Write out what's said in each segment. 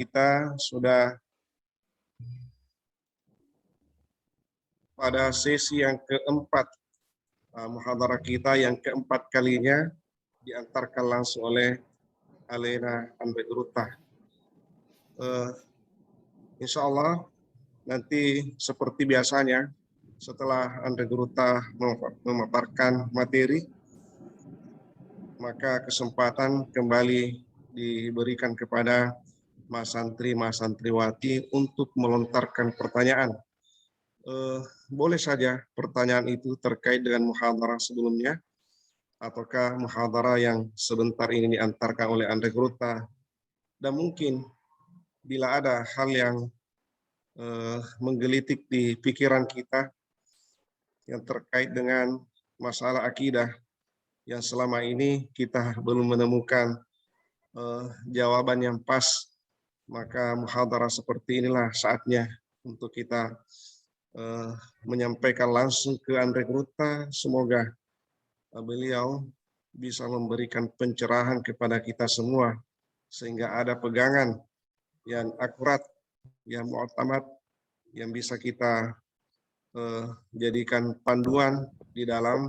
Kita sudah pada sesi yang keempat, muhadharah kita yang keempat kalinya diantarkan langsung oleh Alena Anbegruta. Insya Allah nanti seperti biasanya setelah Anbegruta memaparkan materi, maka kesempatan kembali diberikan kepada Mas Santri, Mas Santriwati untuk melontarkan pertanyaan. Boleh saja pertanyaan itu terkait dengan muhadharah sebelumnya, ataukah muhadharah yang sebentar ini diantarkan oleh Anbegruta, dan mungkin bila ada hal yang menggelitik di pikiran kita yang terkait dengan masalah akidah yang selama ini kita belum menemukan jawaban yang pas, maka muhadharah seperti inilah saatnya untuk kita menyampaikan langsung ke Anbegruta. Semoga beliau bisa memberikan pencerahan kepada kita semua sehingga ada pegangan yang akurat, yang mu'tamad, yang bisa kita jadikan panduan di dalam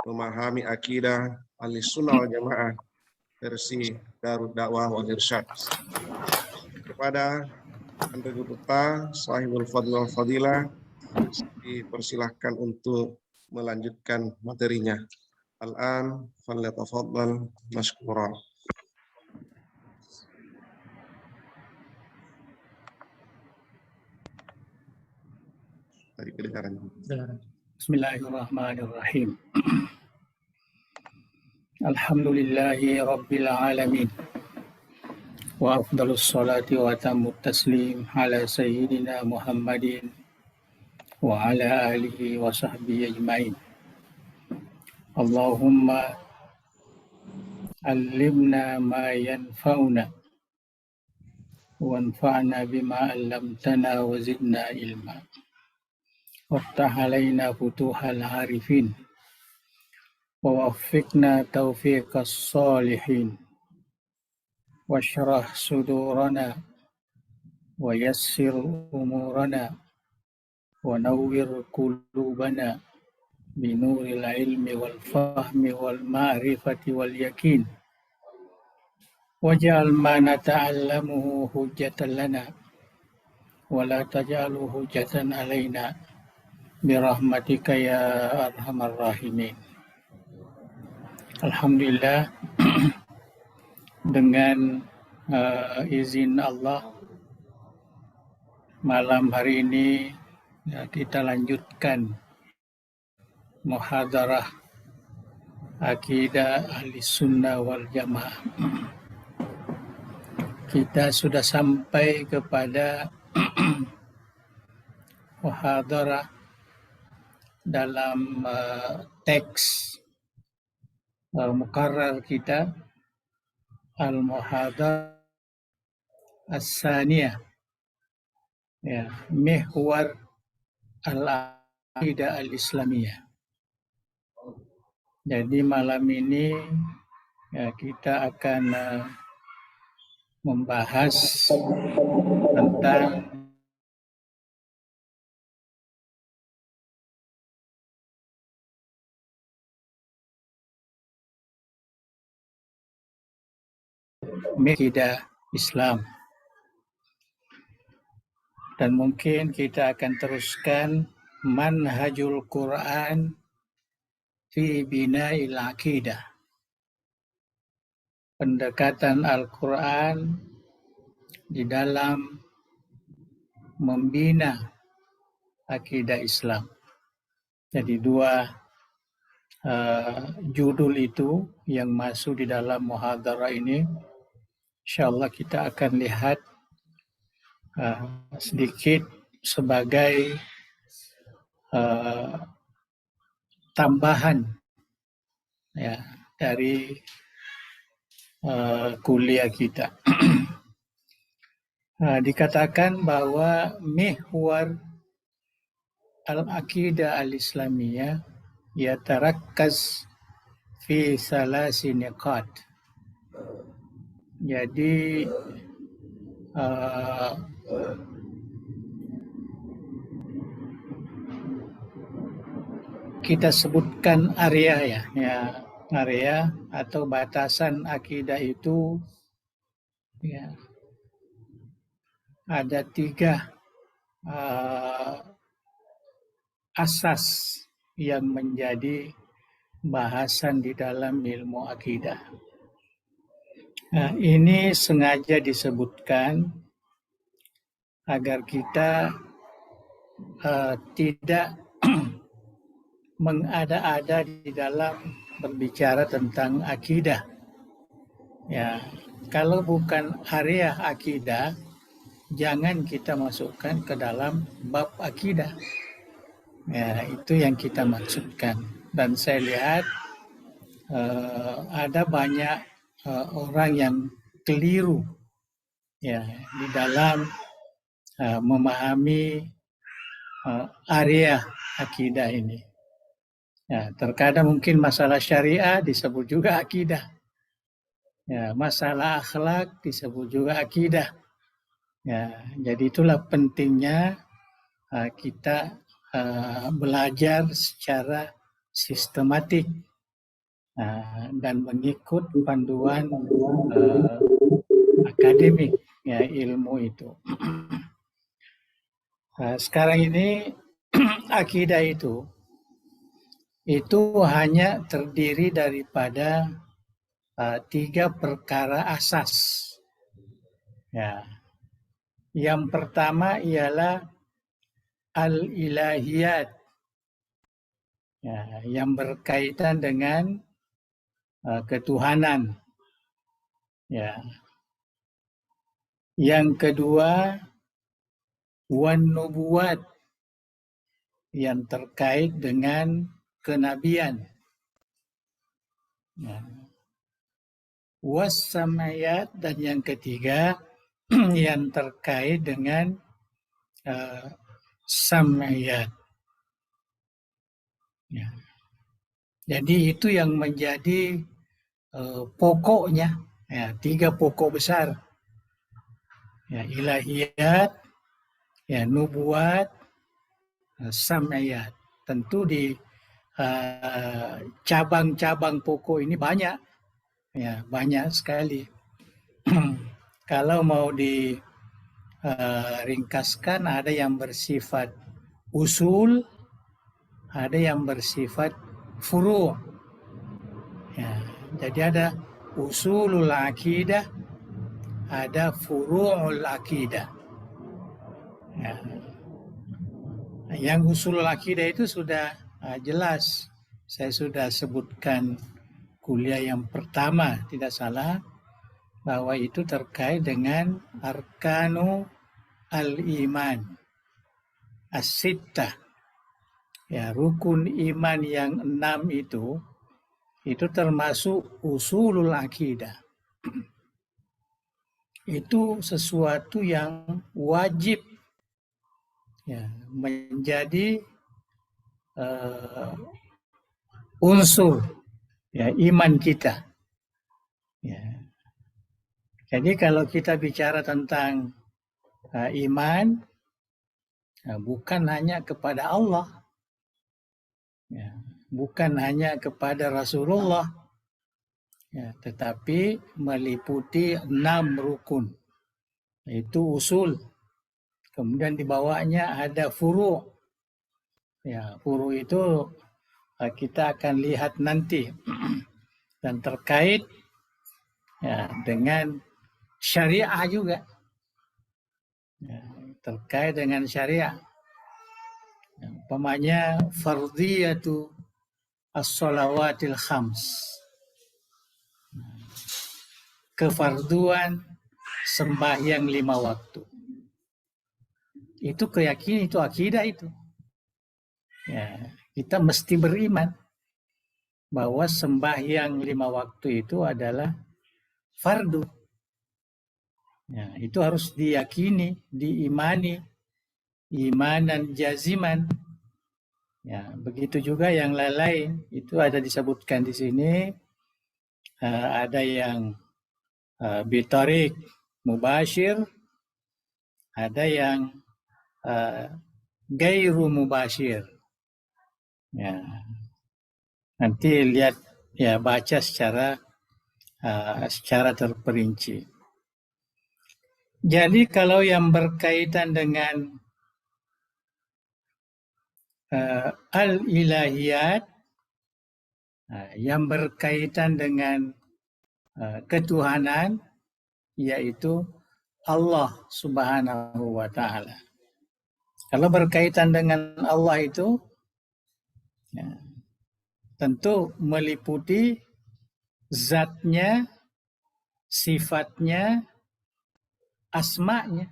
memahami akidah Ahlussunnah wal Jamaah versi Darud Dakwah wal Irsyad. Kepada Anbegruta Sahibul Fadl wal Fadilah dipersilahkan untuk melanjutkan materinya. Al-an falyatafaddal mashkura. Bismillahirrahmanirrahim. Alhamdulillahi rabbil alamin. Wa afdalus salati wa tammut taslim ala sayyidina Muhammadin wa ala alihi wa sahbihi ajma'in. Allahumma allimna ma yanfa'una wanfa'na bima 'allamtana wa zidna ilma. Waftah alaina futuhal arifin wa waffiqna taufiqas salihin washrah sudurana wa yassir umurana wa nawwir qulubana binuril ilmi wal fahmi wal ma'rifati wal yakin waj'al ma nata'allamuhu hujjatan lana wa la taj'alhu hujjatan alaina birahmatika ya arhamar rahimin. Alhamdulillah, dengan izin Allah, malam hari ini kita lanjutkan muhadharah akidah Ahlussunnah wal Jamaah. Kita sudah sampai kepada muhadharah dalam teks muqarrar kita, al-muhadharah as-saniyah, ya, mihwar al-aqidah al-islamiyah. Jadi malam ini ya, kita akan membahas tentang akidah Islam, dan mungkin kita akan teruskan manhajul Quran fi bina'il aqidah, pendekatan Al-Quran di dalam membina akidah Islam. Jadi dua judul itu yang masuk di dalam muhadharah ini. InsyaAllah kita akan lihat sedikit sebagai tambahan ya, dari kuliah kita. Dikatakan bahwa mihwar al-aqidah al-islamiyah yatarakkaz fi salasi niqat. Jadi uh, kita sebutkan area ya, area atau batasan akidah itu ya, ada 3 asas yang menjadi bahasan di dalam ilmu akidah. Nah, ini sengaja disebutkan agar kita tidak mengada-ada di dalam berbicara tentang akidah. Ya, kalau bukan area akidah, jangan kita masukkan ke dalam bab akidah. Ya, itu yang kita maksudkan. Dan saya lihat ada banyak orang yang keliru ya di dalam memahami area akidah ini. Ya, terkadang mungkin masalah syariah disebut juga akidah. Ya, masalah akhlak disebut juga akidah. Ya, jadi itulah pentingnya kita belajar secara sistematik dan mengikut panduan akademik ya ilmu itu. Sekarang ini akidah itu hanya terdiri daripada 3 perkara asas. Ya. Yang pertama ialah al-ilahiyat, ya, yang berkaitan dengan ketuhanan. Ya. Yang kedua wan-nubuwat, yang terkait dengan kenabian. Ya. Was-samayat, dan yang ketiga yang terkait dengan samayat. Ya. Jadi itu yang menjadi pokoknya, ya, 3 pokok besar. Ya, ilahiyat, ya, nubuat, samayat. Tentu di cabang-cabang pokok ini banyak, ya, banyak sekali. Kalau mau diringkaskan, ada yang bersifat usul, ada yang bersifat furu'. Ya, jadi ada usulul akidah, ada furu'ul akidah. Ya. Yang usulul akidah itu sudah jelas. Saya sudah sebutkan kuliah yang pertama, tidak salah, bahwa itu terkait dengan arkanu al-iman as-sittah. Ya, rukun iman yang 6 itu termasuk usulul akidah. Itu sesuatu yang wajib ya, menjadi unsur ya, iman kita. Ya. Jadi kalau kita bicara tentang iman, bukan hanya kepada Allah, ya, bukan hanya kepada Rasulullah, ya, tetapi meliputi 6 rukun. Itu usul. Kemudian di bawahnya ada furu'. Ya, furu' itu kita akan lihat nanti dan terkait ya, dengan syariah juga. Ya, terkait dengan syariah. Ya, umpamanya fardhiyatu as-shalawatil khams. Kefarduan sembahyang 5 waktu. Itu keyakinan, itu akidah itu. Ya, kita mesti beriman bahwa sembahyang 5 waktu itu adalah fardu. Ya, itu harus diyakini, diimani, imanan jaziman. Ya, begitu juga yang lain-lain itu ada disebutkan di sini. Ada yang bitarik mubashir, ada yang gairu mubashir. Ya, nanti lihat ya, baca secara terperinci. Jadi kalau yang berkaitan dengan al-ilahiyat, yang berkaitan dengan ketuhanan, yaitu Allah Subhanahu wa Ta'ala. Kalau berkaitan dengan Allah itu, ya, tentu meliputi zatnya, sifatnya, asma'nya.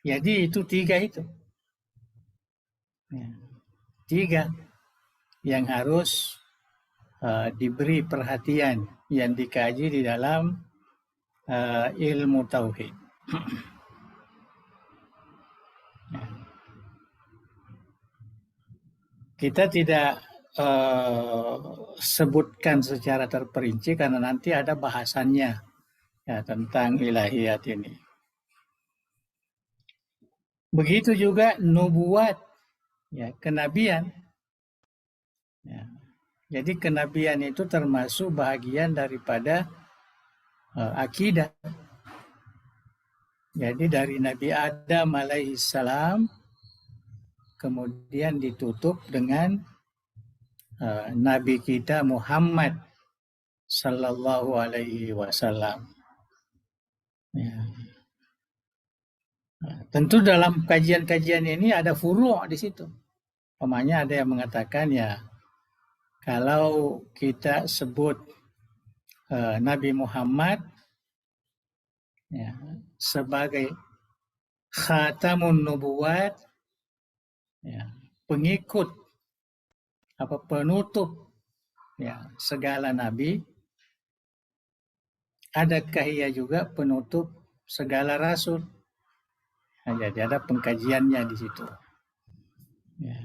Jadi itu tiga itu. Ya, tiga yang harus diberi perhatian, yang dikaji di dalam ilmu tauhid. Kita tidak sebutkan secara terperinci karena nanti ada bahasannya ya, tentang ilahiyat ini. Begitu juga nubuat, ya, kenabian. Ya. Jadi kenabian itu termasuk bahagian daripada akidah. Jadi dari Nabi Adam alaihissalam kemudian ditutup dengan Nabi kita Muhammad sallallahu alaihi wasallam. Ya. Tentu dalam kajian-kajian ini ada furu' di situ. Umpamanya ada yang mengatakan ya, kalau kita sebut Nabi Muhammad ya, sebagai khatamun nubuwat, ya, pengikut penutup ya segala nabi, adakah ia juga penutup segala rasul? Nah, jadi ada pengkajiannya di situ. Ya.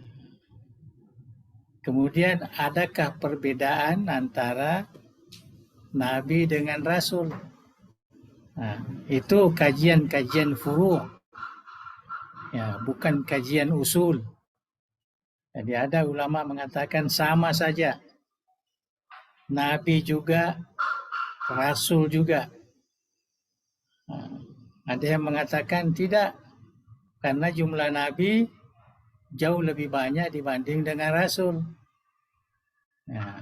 Kemudian adakah perbedaan antara nabi dengan rasul? Nah, itu kajian-kajian furu', ya, bukan kajian usul. Jadi ada ulama mengatakan sama saja, nabi juga, rasul juga. Nah, ada yang mengatakan tidak, karena jumlah nabi jauh lebih banyak dibanding dengan rasul. Nah,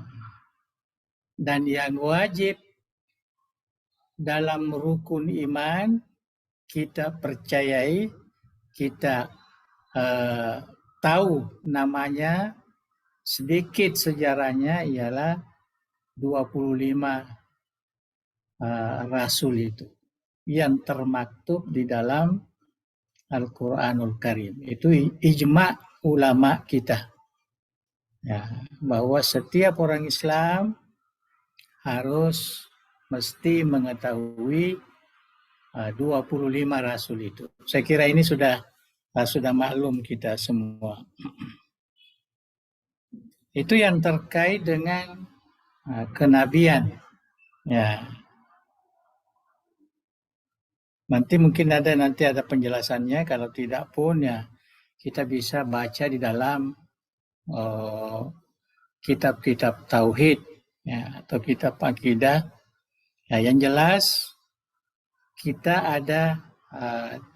dan yang wajib dalam rukun iman kita percayai, kita tahu namanya, sedikit sejarahnya, ialah 25 rasul itu yang termaktub di dalam Al-Quranul Karim. Itu ijma' ulama kita. Ya, bahwa setiap orang Islam harus mesti mengetahui 25 rasul itu. Saya kira ini sudah maklum kita semua. Itu yang terkait dengan kenabian. Ya. Nanti mungkin ada penjelasannya, kalau tidak pun ya kita bisa baca di dalam kitab-kitab tauhid ya, atau kitab akidah. Ya, yang jelas kita ada 3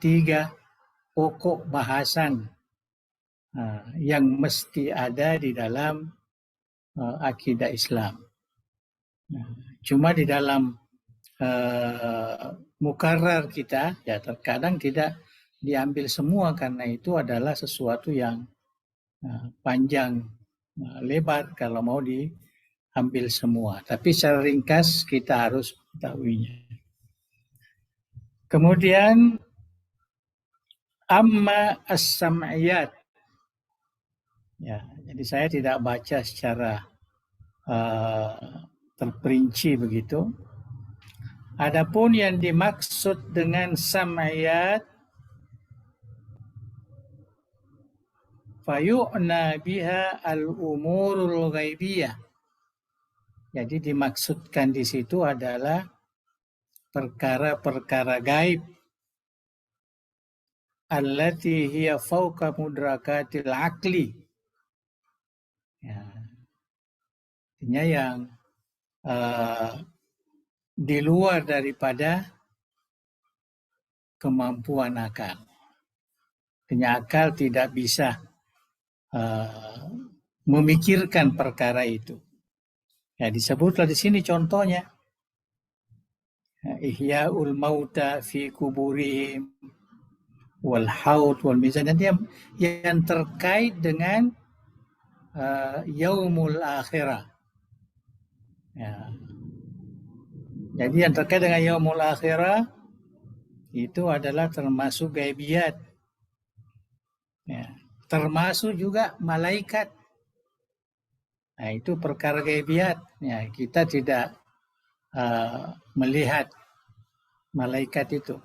pokok bahasan yang mesti ada di dalam akidah Islam. Cuma di dalam mukarrar kita ya terkadang tidak diambil semua karena itu adalah sesuatu yang panjang lebar kalau mau diambil semua. Tapi secara ringkas kita harus mengetahuinya. Kemudian amma as-sam'iyat. Ya, jadi saya tidak baca secara terperinci begitu. Adapun yang dimaksud dengan sam'iyat, fayu'na biha al-umurul ghaibiyah. Jadi dimaksudkan di situ adalah perkara-perkara gaib allati hiya fawqa mudrakatil aqli. Ya, artinya yang di luar daripada kemampuan akal. Artinya akal tidak bisa memikirkan perkara itu. Ya, disebutlah di sini contohnya. Ihya'ul mauta fi kuburihim wal haud wal mizan, yang terkait dengan yaumul akhirah. Ya. Jadi yang terkait dengan yaumul akhirah itu adalah termasuk gaibiyat. Ya. Termasuk juga malaikat. Nah, itu perkara gaibiyat. Ya, kita tidak melihat malaikat itu.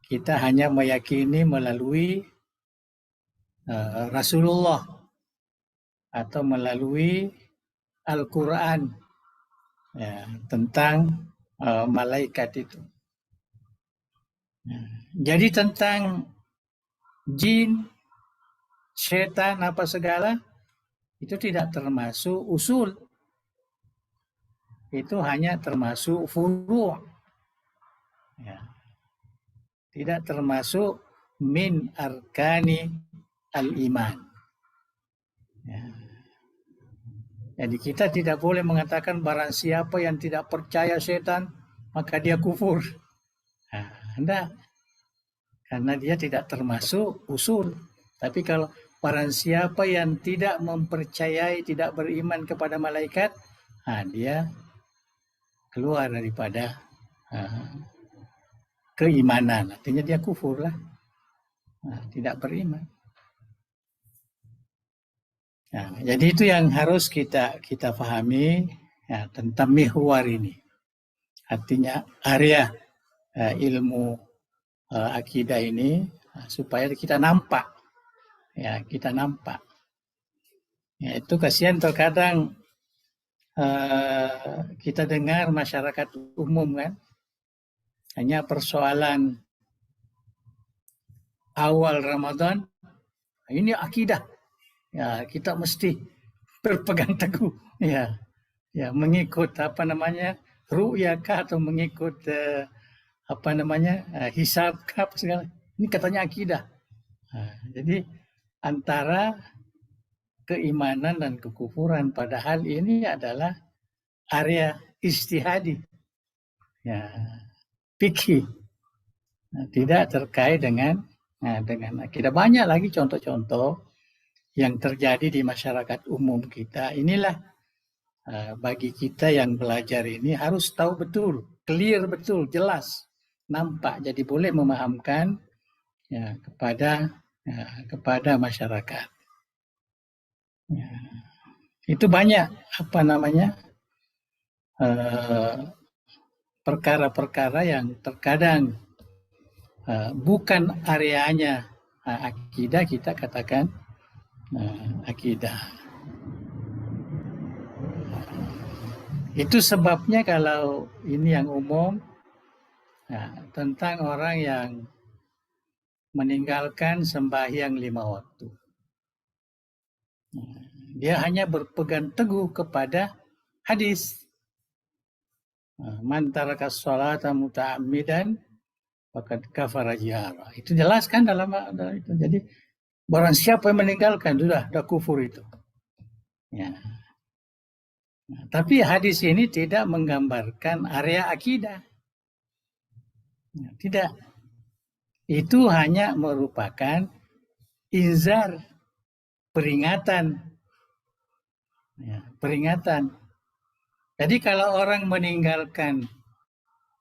Kita hanya meyakini melalui Rasulullah atau melalui Al-Quran, ya, tentang malaikat itu. Jadi tentang jin, setan, apa segala, itu tidak termasuk usul. Itu hanya termasuk furu'. Ya. Tidak termasuk min arkani al-iman. Ya. Jadi kita tidak boleh mengatakan barang siapa yang tidak percaya setan, maka dia kufur. Nah, enggak. Karena dia tidak termasuk usul. Tapi kalau barang siapa yang tidak mempercayai, tidak beriman kepada malaikat, dia keluar daripada keimanan. Artinya dia kufur lah. Tidak beriman. Nah, jadi itu yang harus kita pahami ya, tentang mihwar ini. Artinya area ilmu akidah ini supaya kita nampak. Ya, kita nampak. Ya, itu kasihan terkadang kita dengar masyarakat umum kan, hanya persoalan awal Ramadan, ini akidah. Ya, kita mesti berpegang teguh. Ya, mengikut ru'yakah atau mengikut hisab apa segala. Ini katanya akidah. Jadi antara keimanan dan kekufuran, padahal ini adalah area istihadi, ya, fikih, tidak terkait dengan akidah. Banyak lagi contoh-contoh yang terjadi di masyarakat umum kita. Inilah bagi kita yang belajar ini harus tahu betul, clear betul, jelas, nampak. Jadi boleh memahamkan ya, kepada masyarakat. Ya. Itu banyak perkara-perkara yang terkadang bukan areanya akidah, kita katakan akidah. Itu sebabnya kalau ini yang umum tentang orang yang meninggalkan sembahyang 5 waktu. Dia hanya berpegang teguh kepada hadis. Man taraka sholata muta'ammidan faqad kafara jihara. Itu jelas kan dalam itu. Jadi barang siapa yang meninggalkan sudah kufur itu. Ya. Nah, tapi hadis ini tidak menggambarkan area akidah. Tidak. Itu hanya merupakan inzar, peringatan. Ya, peringatan. Jadi kalau orang meninggalkan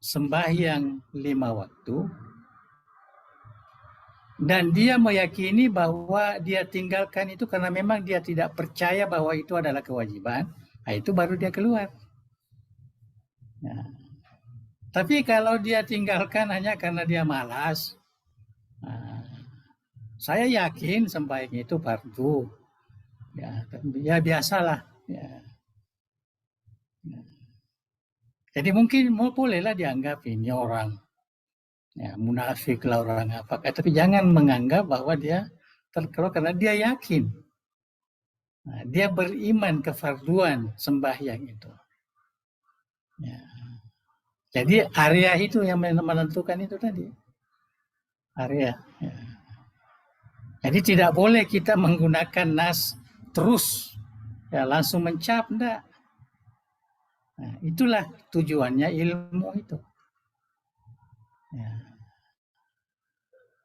sembahyang 5 waktu dan dia meyakini bahwa dia tinggalkan itu karena memang dia tidak percaya bahwa itu adalah kewajiban, itu baru dia keluar. Nah, tapi kalau dia tinggalkan hanya karena dia malas, saya yakin sembahyang itu fardu. Ya biasalah. Ya. Jadi mungkin bolehlah dianggap ini orang ya, munafik lah, orang apa. Tapi jangan menganggap bahwa dia terkeluar karena dia yakin. Nah, dia beriman kefarduan sembahyang itu. Ya. Jadi area itu yang menentukan itu tadi. Area. Ya. Jadi tidak boleh kita menggunakan nas terus. Ya, langsung mencap, enggak. Nah, itulah tujuannya ilmu itu. Ya.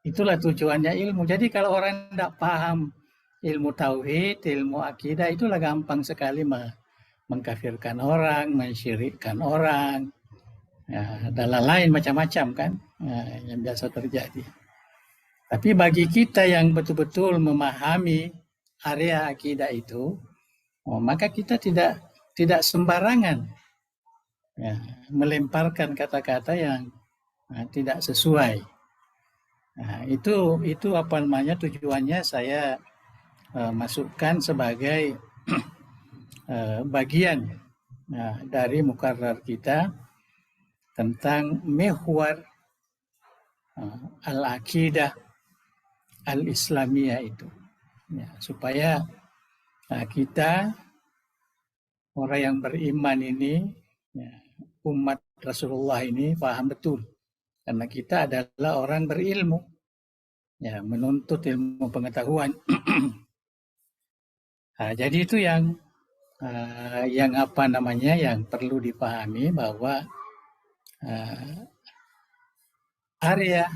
Itulah tujuannya ilmu. Jadi kalau orang tidak paham ilmu tauhid, ilmu akidah, itulah gampang sekali mengkafirkan orang, mensyirikkan orang, ya, dan lain-lain macam-macam kan, ya, yang biasa terjadi. Tapi bagi kita yang betul-betul memahami area akidah itu, maka kita tidak sembarangan ya, melemparkan kata-kata yang tidak sesuai. Nah, itu apa namanya tujuannya saya masukkan sebagai bagian dari mukarrar kita tentang mihwar al-aqidah al-islamiyah itu. Ya, supaya kita orang yang beriman ini, ya, umat Rasulullah ini paham betul. Karena kita adalah orang berilmu, ya, menuntut ilmu pengetahuan. Nah, jadi itu yang apa namanya yang perlu dipahami bahwa area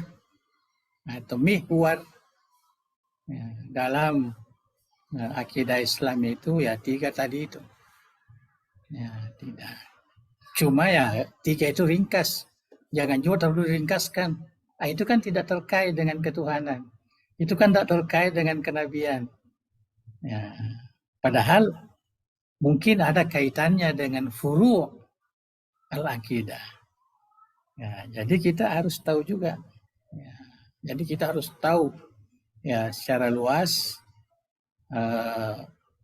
atau mihwar ya, dalam akidah Islam itu ya 3 tadi itu. Ya, tidak. Cuma ya 3 itu ringkas. Jangan juga terlalu ringkaskan. Itu kan tidak terkait dengan ketuhanan. Itu kan tidak terkait dengan kenabian. Ya. Padahal mungkin ada kaitannya dengan furu' al-aqidah. Ya, jadi kita harus tahu juga. Ya, jadi kita harus tahu ya secara luas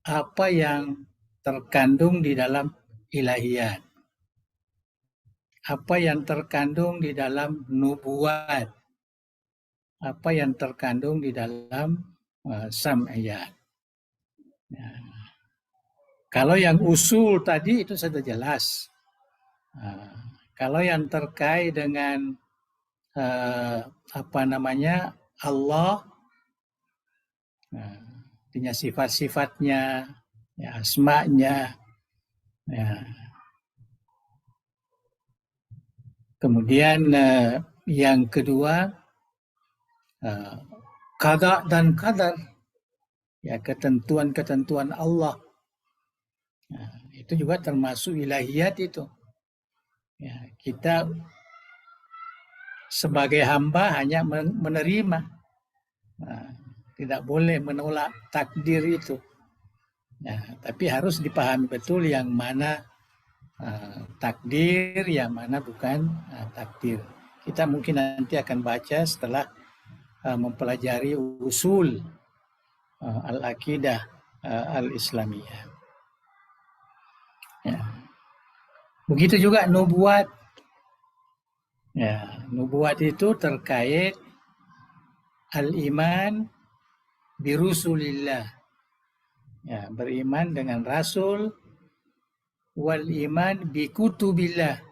apa yang terkandung di dalam ilahiyat, apa yang terkandung di dalam nubuat, apa yang terkandung di dalam sam'iyat. Ya. Kalau yang usul tadi itu sudah jelas. Kalau yang terkait dengan apa namanya Allah, punya sifat-sifatnya, ya, asma'nya, ya. Kemudian yang kedua qada dan qadar, ya, ketentuan-ketentuan Allah. Nah, itu juga termasuk ilahiyat itu. Ya, kita sebagai hamba hanya menerima, tidak boleh menolak takdir itu. Ya, tapi harus dipahami betul yang mana takdir, yang mana bukan takdir. Kita mungkin nanti akan baca setelah mempelajari usul al-aqidah al-islamiyah. Ya. Begitu juga nubuat. Ya, nubuat itu terkait al-iman birusulillah. Ya, beriman dengan rasul, wal iman bikutubillah,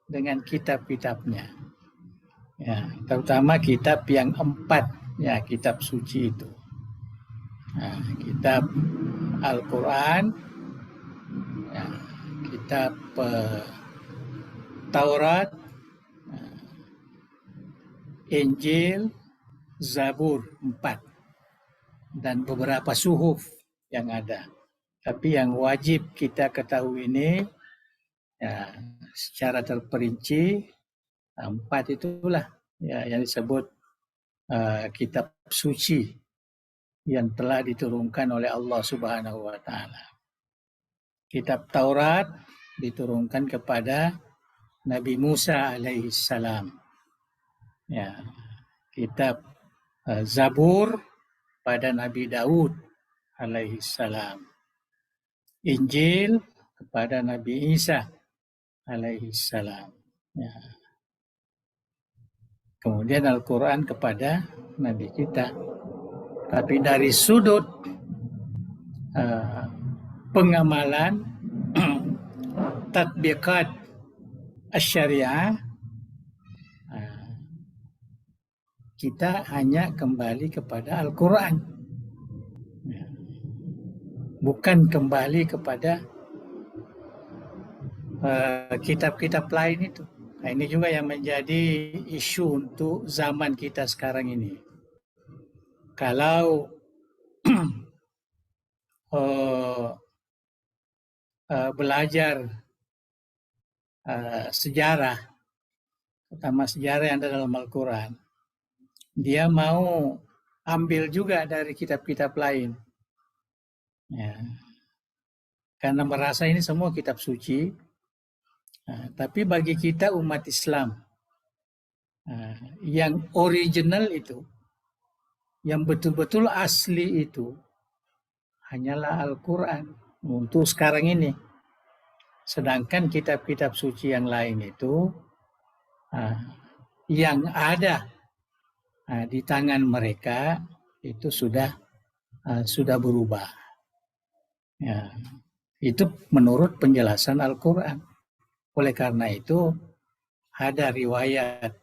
dengan kitab-kitabnya. Ya, terutama kitab yang 4, ya, kitab suci itu. Nah, kitab Al-Quran, ya, kitab Taurat, Injil, Zabur 4, dan beberapa suhuf yang ada. Tapi yang wajib kita ketahui ini ya, secara terperinci 4 itulah ya, yang disebut kitab suci yang telah diturunkan oleh Allah Subhanahu wa taala. Kitab Taurat diturunkan kepada Nabi Musa alaihissalam. Ya, kitab Zabur pada Nabi Daud alaihissalam. Injil kepada Nabi Isa alaihi salam. Ya. Kemudian Al-Quran kepada Nabi kita. Tapi dari sudut pengamalan tatbiqat syariah, kita hanya kembali kepada Al-Quran, bukan kembali kepada kitab-kitab lain itu. Nah, ini juga yang menjadi isu untuk zaman kita sekarang ini. Kalau belajar sejarah, terutama sejarah yang ada dalam Al-Quran, dia mau ambil juga dari kitab-kitab lain. Ya. Karena merasa ini semua kitab suci. Tapi bagi kita umat Islam, yang original itu, yang betul-betul asli itu, hanyalah Al-Quran untuk sekarang ini. Sedangkan kitab-kitab suci yang lain itu, yang ada di tangan mereka itu sudah berubah. Ya, itu menurut penjelasan Al-Quran. Oleh karena itu ada riwayat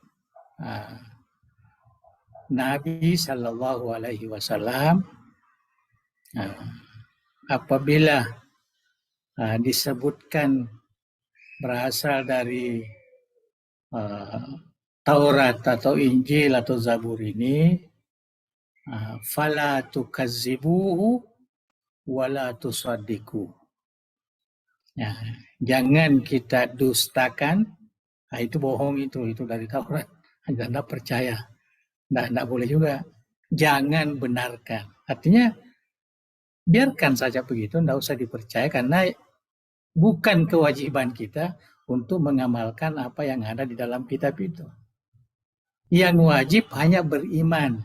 Nabi Shallallahu Alaihi Wasallam apabila disebutkan berasal dari Taurat atau Injil atau Zabur ini, fala tukazzibuhu wala tusaddiqu. Ya, jangan kita dustakan, itu bohong itu dari Taurat. Anda percaya, tidak boleh juga. Jangan benarkan. Artinya biarkan saja begitu, tidak usah dipercaya karena bukan kewajiban kita untuk mengamalkan apa yang ada di dalam kitab itu. Yang wajib hanya beriman,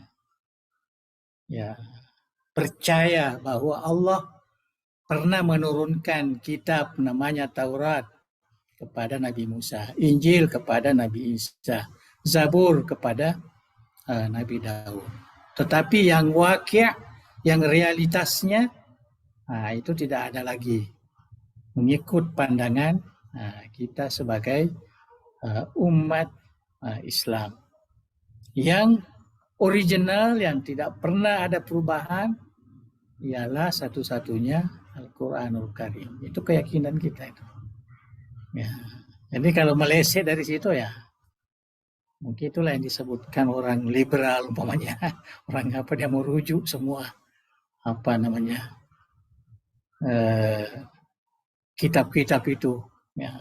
ya, percaya bahwa Allah pernah menurunkan kitab namanya Taurat kepada Nabi Musa, Injil kepada Nabi Isa, Zabur kepada Nabi Daud. Tetapi yang wakil, yang realitasnya, itu tidak ada lagi. Mengikut pandangan kita sebagai umat Islam. Yang original, yang tidak pernah ada perubahan, ialah satu-satunya Al-Quranul Karim. Itu keyakinan kita itu. Ya. Jadi kalau meleset dari situ ya, mungkin itulah yang disebutkan orang liberal umpamanya. Orang apa, dia mau rujuk semua kitab-kitab itu. Ya.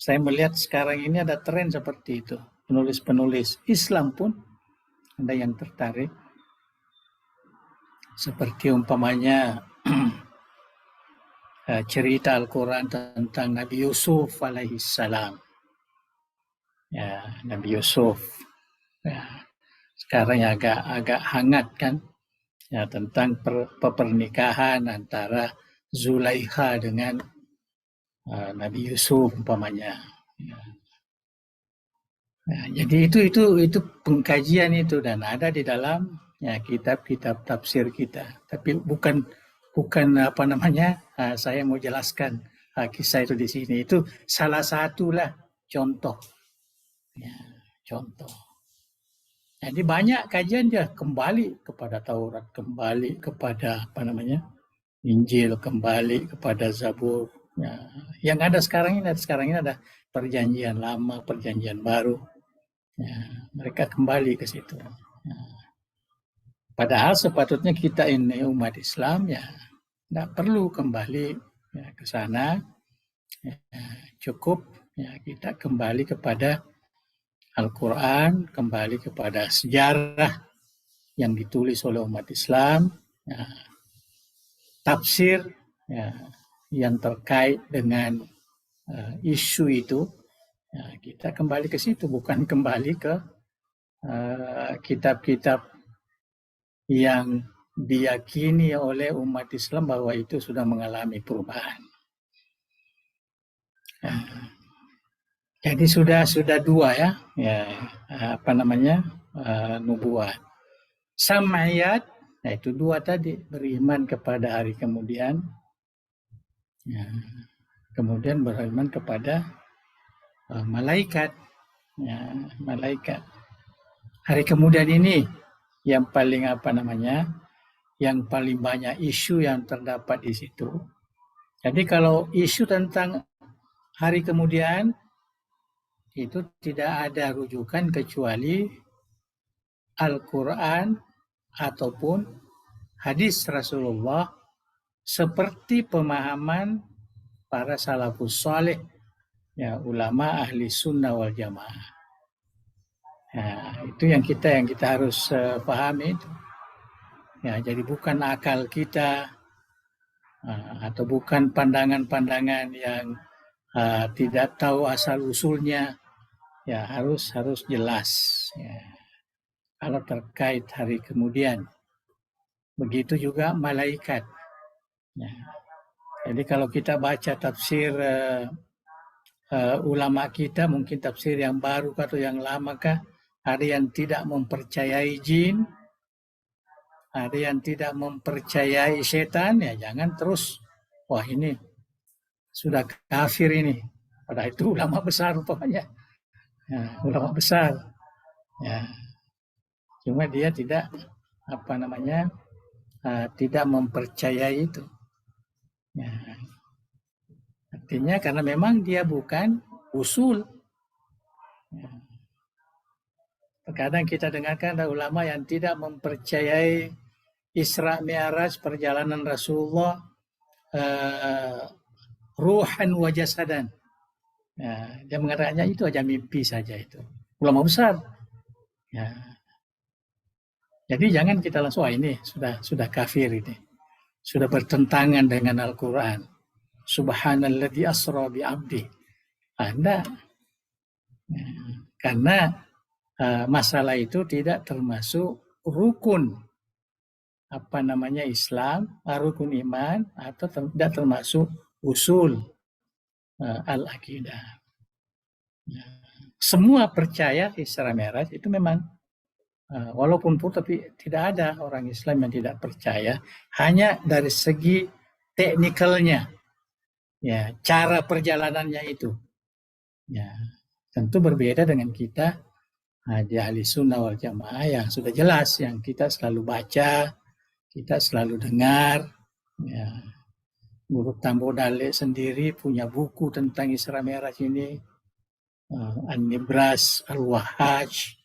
Saya melihat sekarang ini ada tren seperti itu. Penulis-penulis Islam pun ada yang tertarik. Seperti umpamanya cerita Al-Quran tentang Nabi Yusuf alaihissalam. Ya, Nabi Yusuf. Ya, sekarang ya agak hangat kan, ya, tentang pernikahan antara Zulaikha dengan Nabi Yusuf umpamanya. Ya. Nah, jadi itu pengkajian itu dan ada di dalam kitab-kitab tafsir kita. Tapi bukan saya mau jelaskan kisah itu di sini. Itu salah satulah contoh. Ya, contoh. Jadi banyak kajian dia kembali kepada Taurat, kembali kepada Injil, kembali kepada Zabur. Ya, yang ada sekarang ini ada perjanjian lama, perjanjian baru. Ya, mereka kembali ke situ. Ya. Padahal sepatutnya kita ini umat Islam ya tidak perlu kembali ke sana. Ya, cukup ya kita kembali kepada Al-Quran, kembali kepada sejarah yang ditulis oleh umat Islam, ya, tafsir yang terkait dengan isu itu, ya, kita kembali ke situ, bukan kembali ke kitab-kitab yang diyakini oleh umat Islam bahwa itu sudah mengalami perubahan. Jadi sudah dua ya, nubuat. Sam'iyat, nah itu dua tadi, beriman kepada hari kemudian, ya, kemudian beriman kepada malaikat, ya, malaikat. Hari kemudian ini yang paling yang paling banyak isu yang terdapat di situ. Jadi kalau isu tentang hari kemudian itu tidak ada rujukan kecuali Al-Quran ataupun hadis Rasulullah seperti pemahaman para salafus saleh, ya, ulama ahli sunnah wal jamaah. Nah, itu yang kita harus pahami itu. Ya, jadi bukan akal kita atau bukan pandangan-pandangan yang tidak tahu asal usulnya. Ya, harus jelas. Ya. Kalau terkait hari kemudian, begitu juga malaikat. Ya. Jadi kalau kita baca tafsir ulama kita, mungkin tafsir yang baru atau yang lama kah, ada yang tidak mempercayai jin, ada yang tidak mempercayai setan, ya jangan terus, wah ini sudah kafir ini. Padahal itu ulama besar rupanya. Ya, ulama besar. Ya. Cuma dia tidak tidak mempercayai itu. Ya. Artinya karena memang dia bukan usul. Ya. Terkadang kita dengarkan ada ulama yang tidak mempercayai Isra Mi'raj, perjalanan Rasulullah, ruhan wa jasadan. Ya, dia mengatakannya itu aja mimpi saja itu. Ulama besar. Ya. Jadi jangan kita langsung, ini sudah kafir ini. Sudah bertentangan dengan Al-Quran. Subhanalladzi asra bi abdi. Anda, ya, karena masalah itu tidak termasuk rukun Islam, rukun iman, atau tidak termasuk usul al-aqidah. Ya. Semua percaya Isra Mi'raj itu memang walaupun pun tapi tidak ada orang Islam yang tidak percaya, hanya dari segi teknikalnya, ya, cara perjalanannya itu, ya, tentu berbeda dengan kita di ahli sunnah wal jamaah yang sudah jelas, yang kita selalu baca, kita selalu dengar. Ya. Guru Tambo Dale sendiri punya buku tentang Isra Mi'raj ini, An-Nibras Al-Wahhaj,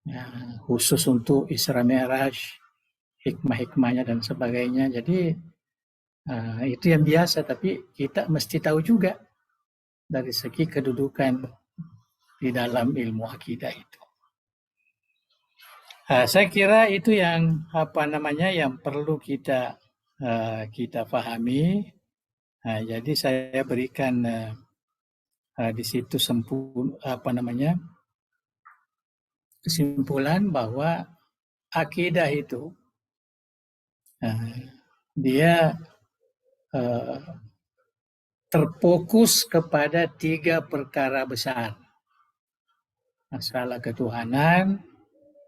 ya, khusus untuk Isra Mi'raj, hikmah-hikmahnya dan sebagainya. Jadi itu yang biasa, tapi kita mesti tahu juga dari segi kedudukan di dalam ilmu akidah itu. Saya kira itu yang yang perlu kita pahami. Jadi saya berikan di situ kesimpulan bahwa akidah itu dia terfokus kepada 3 perkara besar. Masalah ketuhanan,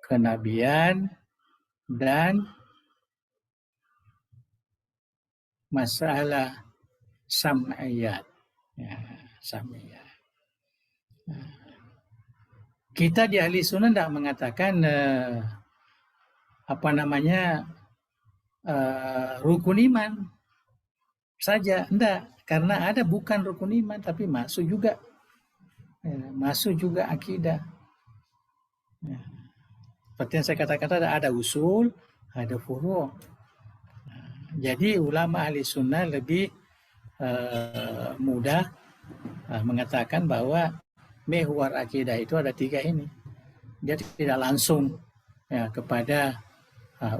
kenabian, dan masalah sam'iyat. Ya, sam'iyat. Kita di ahli sunnah tidak mengatakan rukun iman saja, enggak, karena ada bukan rukun iman tapi masuk juga akidah. Ya. Seperti yang saya katakan, ada usul, ada furu'. Jadi ulama ahli sunnah lebih mudah mengatakan bahwa mehwar akidah itu ada 3 ini. Dia tidak langsung kepada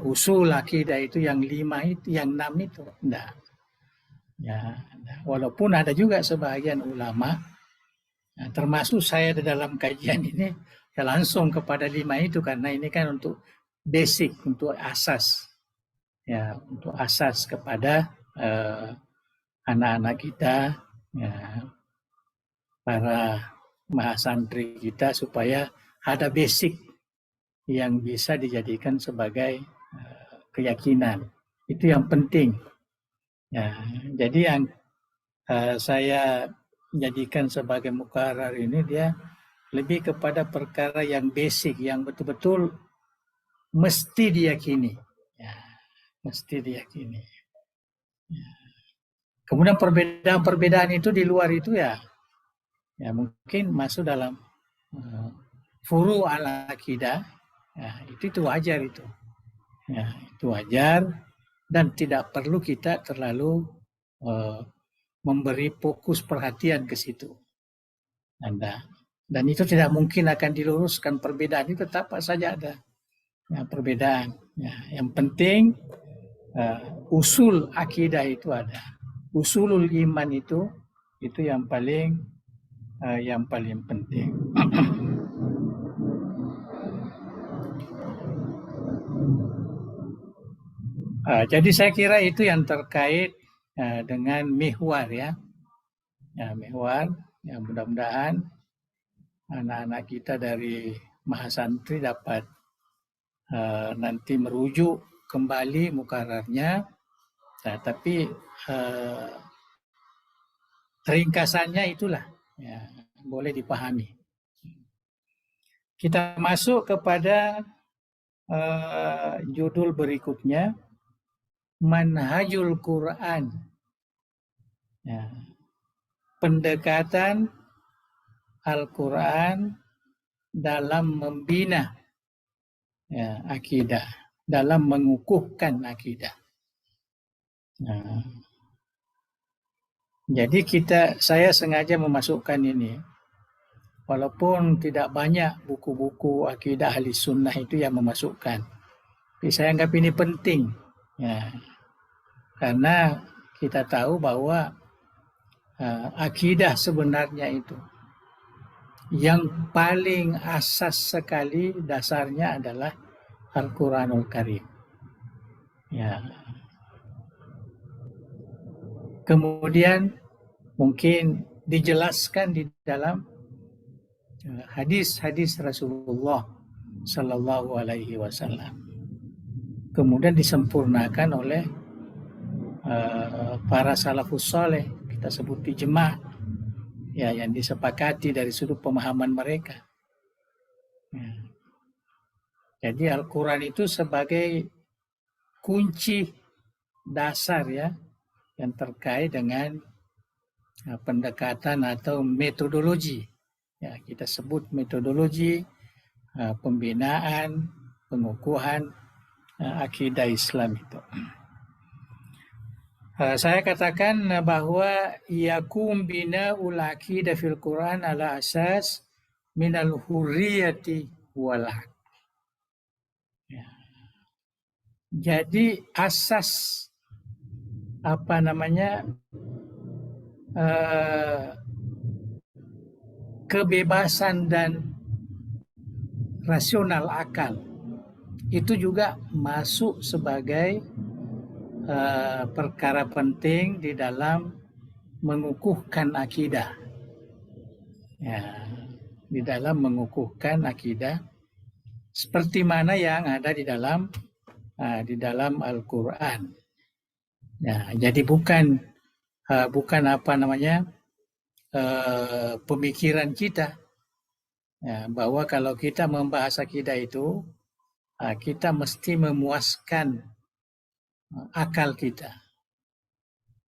usul akidah itu yang 5 itu, yang 6 itu, enggak. Ya, walaupun ada juga sebagian ulama, termasuk saya di dalam kajian ini, ya langsung kepada 5 itu, karena ini kan untuk basic, untuk asas, ya, untuk asas kepada anak-anak kita, ya, para mahasantri kita supaya ada basic yang bisa dijadikan sebagai keyakinan. Itu yang penting. Ya, jadi yang saya jadikan sebagai muqarrar ini dia lebih kepada perkara yang basic, yang betul-betul mesti diyakini. Ya, mesti diyakini. Ya. Kemudian perbedaan-perbedaan itu di luar itu ya mungkin masuk dalam furu al-aqidah. Ya, itu wajar itu. Ya, itu wajar dan tidak perlu kita terlalu memberi fokus perhatian ke situ. Dan itu tidak mungkin akan diluruskan, perbedaan itu tetap saja ada perbedaan. Ya, yang penting usul akidah itu ada, usulul iman itu yang paling penting. Jadi saya kira itu yang terkait dengan mihwar ya mihwar. Ya, mudah-mudahan anak-anak kita dari mahasantri dapat nanti merujuk kembali muqarrarnya. Nah, tapi ringkasannya itulah ya, boleh dipahami. Kita masuk kepada judul berikutnya, Manhajul Quran. Ya. Pendekatan Al-Quran dalam membina akidah, dalam mengukuhkan akidah. Nah, jadi saya sengaja memasukkan ini, walaupun tidak banyak buku-buku akidah ahli sunnah itu yang memasukkan, tapi saya anggap ini penting, ya, karena kita tahu bahwa akidah sebenarnya itu yang paling asas sekali dasarnya adalah Al-Quranul Karim. Ya. Kemudian mungkin dijelaskan di dalam hadis-hadis Rasulullah Sallallahu Alaihi Wasallam. Kemudian disempurnakan oleh para salafus saleh, kita sebut ijma, ya, yang disepakati dari sudut pemahaman mereka. Ya. Jadi Al-Quran itu sebagai kunci dasar ya yang terkait dengan pendekatan atau metodologi. Ya, kita sebut metodologi pembinaan, pengukuhan akidah Islam itu. Saya katakan bahwa yakum bina'ul aqidah fil Quran ala asas minal hurriyati wal haq. Ya. Jadi asas kebebasan dan rasional akal itu juga masuk sebagai perkara penting di dalam mengukuhkan akidah. Ya, di dalam mengukuhkan akidah seperti mana yang ada di dalam Al-Quran. Ya, jadi bukan pemikiran kita ya, bahwa kalau kita membahas akidah itu kita mesti memuaskan akal kita.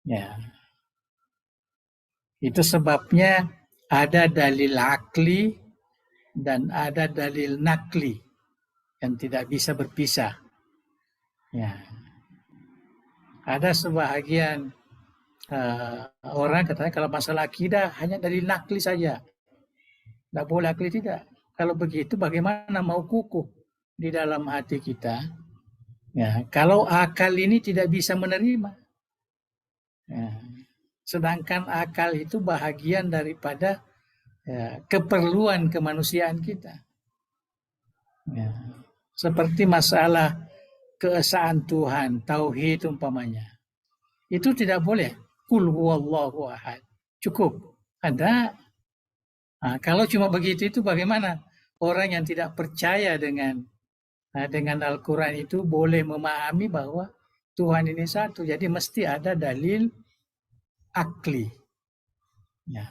Ya. Itu sebabnya ada dalil akli dan ada dalil nakli yang tidak bisa berpisah. Ya. Ada sebahagian orang katanya kalau masalah akidah hanya dalil nakli saja. Tidak boleh akli, tidak. Kalau begitu bagaimana mau kukuh di dalam hati kita? Ya, kalau akal ini tidak bisa menerima. Ya. Sedangkan akal itu bahagian daripada keperluan kemanusiaan kita. Ya. Seperti masalah keesaan Tuhan, tauhid umpamanya. Itu tidak boleh. Qul huwallahu ahad. Cukup. Ada Nah, kalau cuma begitu itu bagaimana orang yang tidak percaya dengan Al-Quran itu boleh memahami bahwa Tuhan ini satu. Jadi mesti ada dalil akli. Ya.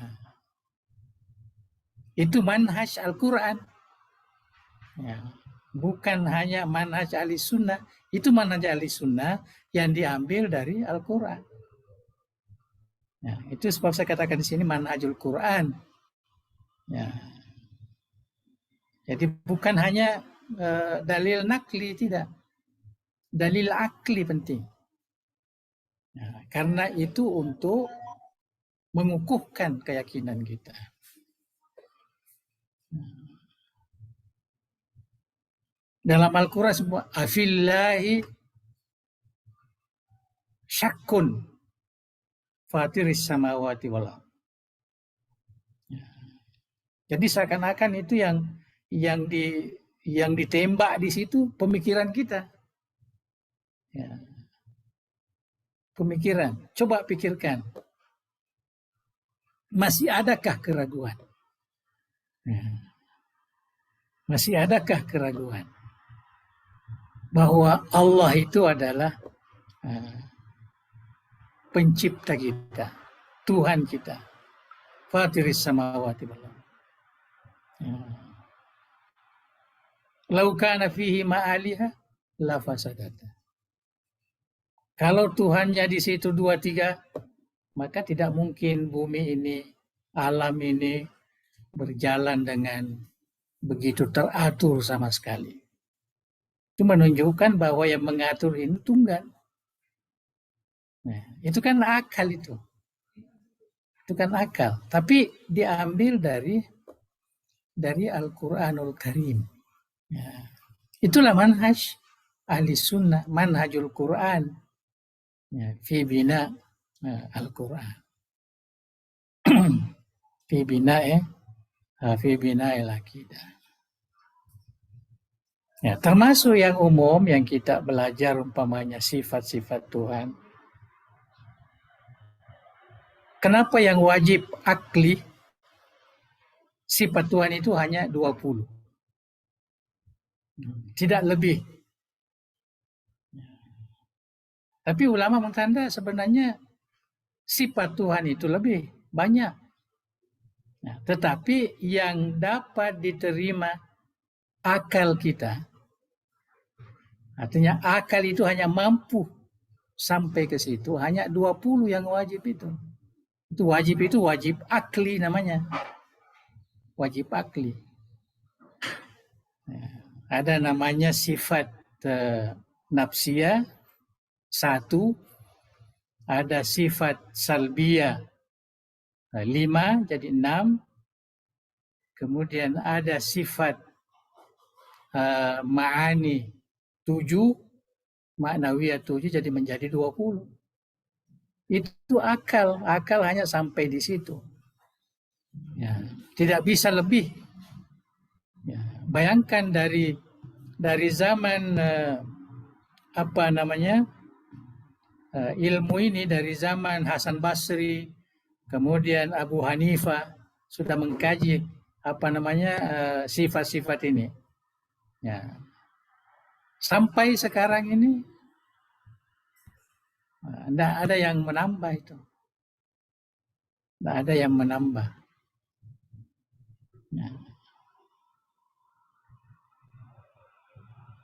Itu manhaj Al-Quran. Ya. Bukan hanya manhaj ahli sunnah. Itu manhaj ahli sunnah yang diambil dari Al-Quran. Ya. Itu sebab saya katakan di sini manhajul Quran. Ya. Jadi bukan hanya dalil nakli, tidak. Dalil akli penting. Ya. Karena itu untuk mengukuhkan keyakinan kita. Dalam Al-Quran semua afillahi syakkun fatiris samawati wal ardh. Jadi seakan-akan itu yang ditembak di situ pemikiran kita. Ya. Pemikiran. Coba pikirkan. Masih adakah keraguan? Ya. Masih adakah keraguan bahwa Allah itu adalah pencipta kita, Tuhan kita, Fatiris samawati wal ardh. Lau kana fihi ma'aliha la fasadata. Kalau Tuhannya di situ 2, 3, maka tidak mungkin bumi ini, alam ini berjalan dengan begitu teratur sama sekali. Itu menunjukkan bahwa yang mengatur ini tunggal. Nah, itu kan akal itu. Itu kan akal. Tapi diambil dari Al-Quranul Karim. Ya. Itulah manhaj ahli sunnah, manhajul Quran. Ya, fi bina Al-Quran. fi bina al-aqidah. Ya, termasuk yang umum yang kita belajar umpamanya sifat-sifat Tuhan. Kenapa yang wajib akli sifat Tuhan itu hanya 20? Tidak lebih. Tapi ulama mengtanda sebenarnya sifat Tuhan itu lebih banyak. Nah, tetapi yang dapat diterima akal kita, artinya akal itu hanya mampu sampai ke situ, hanya 20 yang wajib itu. Itu wajib akli namanya. Wajib akli. Ada namanya sifat nafsiyah 1, ada sifat salbiyah 5 jadi 6, kemudian ada sifat ma'ani 7, ma'nawiyah 7 jadi menjadi 20. Itu akal hanya sampai di situ. Ya, tidak bisa lebih. Ya, bayangkan dari zaman ilmu ini dari zaman Hasan Basri, kemudian Abu Hanifah sudah mengkaji sifat-sifat ini. Ya. Sampai sekarang ini tidak ada yang menambah itu. Tidak ada yang menambah. Ya.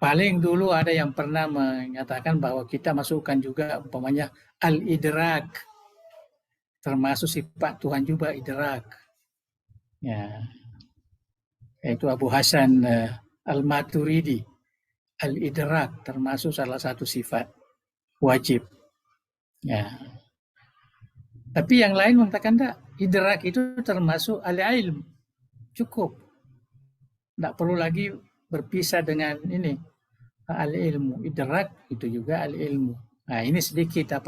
Paling dulu ada yang pernah mengatakan bahwa kita masukkan juga umpamanya al-idrak. Termasuk sifat Tuhan juga idrak. Ya. Yaitu Abu Hasan al-Maturidi. Al-idrak termasuk salah satu sifat wajib. Ya. Tapi yang lain mengatakan tidak. Idrak itu termasuk al-ilm. Cukup. Tidak perlu lagi berpisah dengan ini. Al-ilmu. Idrak itu juga al-ilmu. Nah, ini sedikit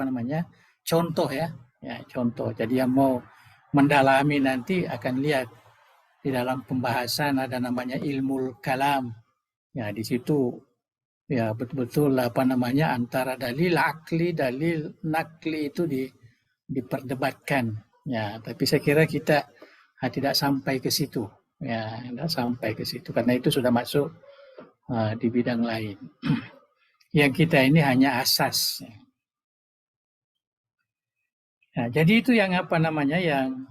contoh ya. Ya, contoh. Jadi yang mau mendalami nanti akan lihat di dalam pembahasan ada namanya ilmu kalam. Ya, di situ ya betul-betul antara dalil akli, dalil nakli itu diperdebatkan. Ya, tapi saya kira kita tidak sampai ke situ. Ya, tidak sampai ke situ karena itu sudah masuk di bidang lain. Yang kita ini hanya asas. Nah, jadi itu yang apa namanya yang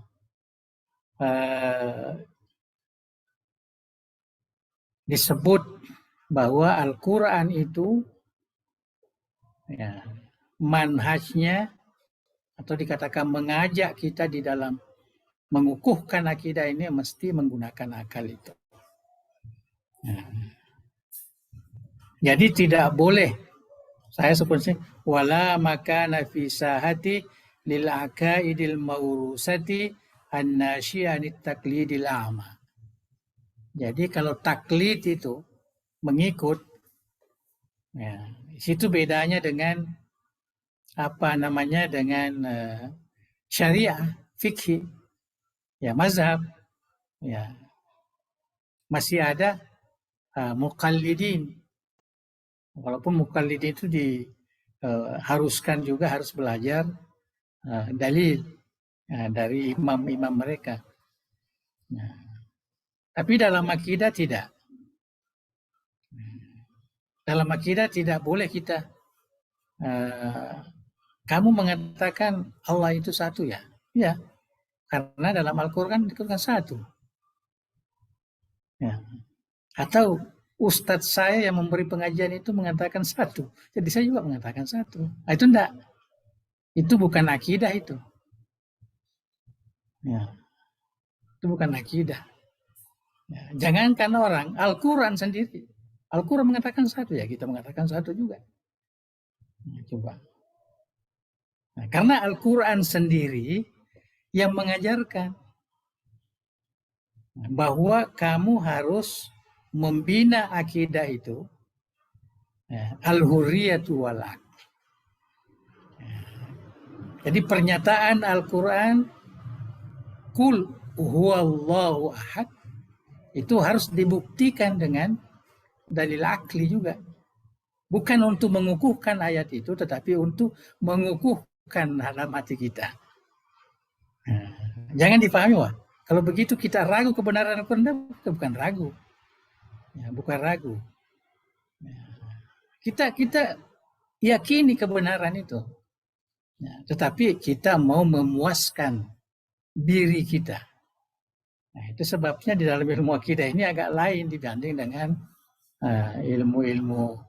disebut bahwa Al-Quran itu ya, manhajnya atau dikatakan mengajak kita di dalam mengukuhkan akidah ini mesti menggunakan akal itu. Nah, jadi tidak boleh saya seperti wala makana fi sahati lil aqaidil maurusati an-nasyi'anit taqlidil a'ma. Jadi kalau taklid itu mengikut, ya, situ bedanya dengan apa namanya dengan syariah, fikih, ya mazhab, ya masih ada muqallidin. Walaupun muqallidin itu diharuskan juga harus belajar dalil dari imam-imam mereka. Nah, tapi dalam akidah tidak. Dalam akidah tidak boleh kita kamu mengatakan Allah itu satu ya? Ya, karena dalam Al-Quran dikatakan satu. Ya. Atau Ustadz saya yang memberi pengajian itu mengatakan satu. Jadi saya juga mengatakan satu. Nah, itu enggak. Itu bukan akidah itu. Ya. Itu bukan akidah. Ya. Jangankan orang, Al-Quran sendiri. Al-Quran mengatakan satu ya, kita mengatakan satu juga. Nah, coba. Nah, karena Al-Quran sendiri yang mengajarkan bahwa kamu harus membina akidah itu al-hurriyatu wal aql. Jadi pernyataan Al-Quran kul huwallahu ahad itu harus dibuktikan dengan dalil akli juga. Bukan untuk mengukuhkan ayat itu, tetapi untuk mengukuhkan dalam hati kita. Jangan dipahami, wah, kalau begitu kita ragu kebenaran Al-Quran, bukan ragu. Ya, bukan ragu. Kita yakini kebenaran itu. Ya, tetapi kita mau memuaskan diri kita. Nah, itu sebabnya di dalam ilmu akidah ini agak lain dibanding dengan ilmu-ilmu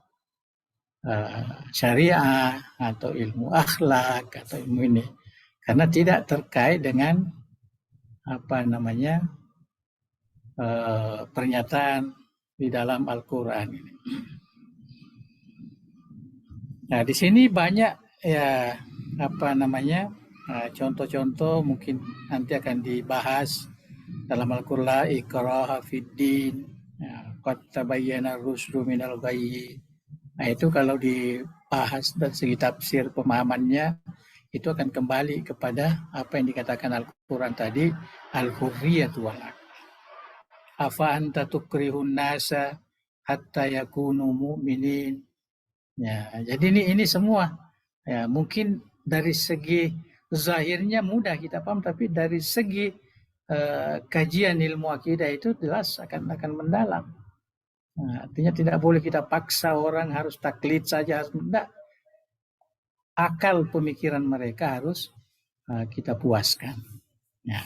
syariah atau ilmu akhlak atau ilmu ini. Karena tidak terkait dengan apa namanya pernyataan di dalam Al-Quran ini. Nah, di sini banyak ya apa namanya contoh-contoh mungkin nanti akan dibahas dalam Al-Quran. Iqra fiddin, qad tabayyana ar-rusydu minal ghayyi. Nah, itu kalau dibahas dari segi tafsir pemahamannya itu akan kembali kepada apa yang dikatakan Al-Quran tadi, al-hurriyatu wal aql. Afa anta tukrihun nasa hatta yakunu mu'minin. Ya, jadi ini semua ya mungkin dari segi zahirnya mudah kita paham, tapi dari segi kajian ilmu akidah itu jelas akan mendalam. Nah, artinya tidak boleh kita paksa orang harus taklid saja, harus tidak. Akal pemikiran mereka harus kita puaskan. Ya.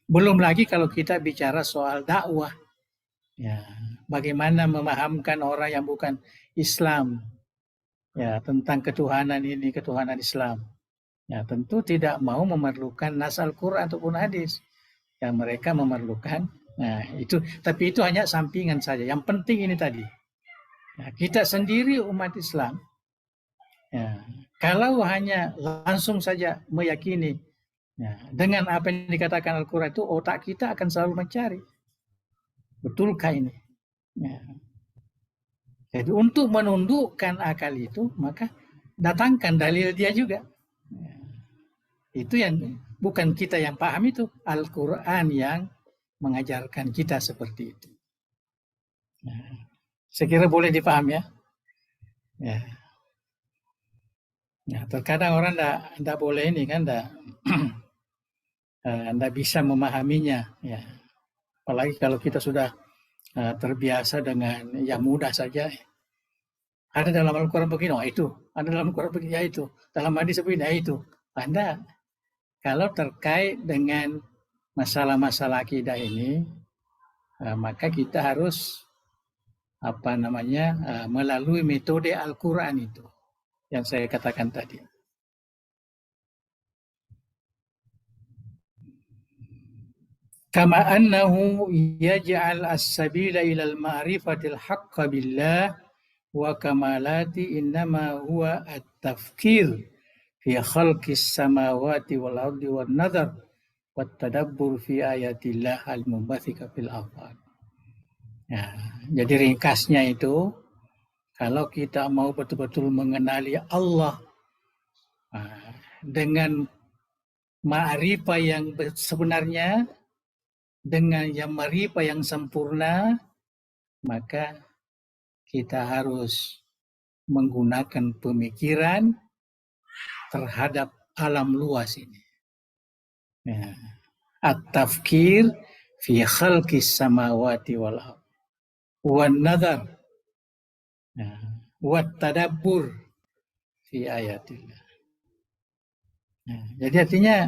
Belum lagi kalau kita bicara soal dakwah, ya, bagaimana memahamkan orang yang bukan Islam, ya, tentang ketuhanan ini, ketuhanan Islam. Ya, tentu tidak mau memerlukan nas Al-Quran ataupun hadis. Ya, mereka memerlukan, nah itu, tapi itu hanya sampingan saja. Yang penting ini tadi, ya, kita sendiri umat Islam, ya, kalau hanya langsung saja meyakini ya, dengan apa yang dikatakan Al-Quran itu, otak kita akan selalu mencari. Betulkah ini? Ya. Jadi untuk menundukkan akal itu, maka datangkan dalil dia juga. Ya. Itu yang bukan kita yang paham itu, Al-Quran yang mengajarkan kita seperti itu. Ya. Saya kira boleh dipaham ya. Ya. Ya, terkadang orang tidak boleh ini kan, Anda bisa memahaminya. Ya. Apalagi kalau kita sudah terbiasa dengan yang mudah saja. Ada dalam Al-Quran begini, oh itu. Ada dalam Al-Quran begini, ya itu. Dalam hadis begini, ya itu. Anda kalau terkait dengan masalah-masalah akidah ini, maka kita harus melalui metode Al-Quran itu yang saya katakan tadi. Kama annahu yaj'al as-sabila ila al-ma'rifatil haqqa billah wa kamalati innama huwa at-tafkir fi khalqis samawati wal ardi wan nadhar wat tadabbur fi ayatillah al-mumbathika fil afaq. Ya, jadi ringkasnya itu, kalau kita mau betul-betul mengenali Allah dengan ma'rifah yang sebenarnya, dengan yang ma'rifah yang sempurna, maka kita harus menggunakan pemikiran terhadap alam luas ini. Ya. At-tafkir fi khalqis samawati wal ardh wan nadhar wat tadabbur fi ayatillah. Jadi artinya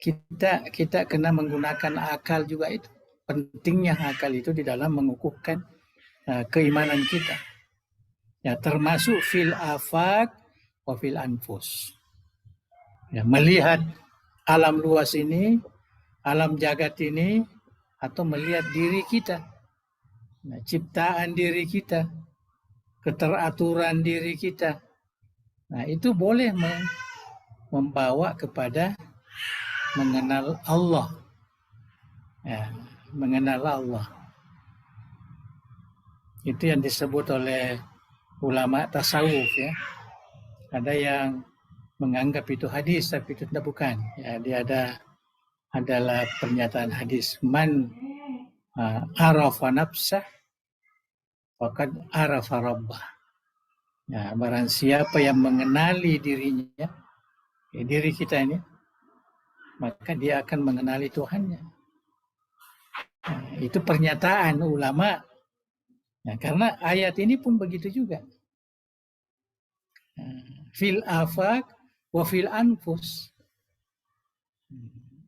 kita kena menggunakan akal juga itu. Pentingnya akal itu di dalam mengukuhkan keimanan kita. Ya, termasuk fil afaq wa fil anfus. Ya, melihat alam luas ini, alam jagat ini, atau melihat diri kita. Nah, ciptaan diri kita, keteraturan diri kita. Nah, itu boleh membawa kepada mengenal Allah. Ya, mengenal Allah. Itu yang disebut oleh ulama tasawuf, ya. Ada yang menganggap itu hadis, tapi itu tidak, bukan. Ya, dia adalah pernyataan hadis. Man arafa nafsah faqad arafa rabbah. Ya, barang siapa yang mengenali dirinya, diri kita ini, maka dia akan mengenali Tuhannya. Nah, itu pernyataan ulama. Nah, karena ayat ini pun begitu juga. Fil afaq wa fil anfus.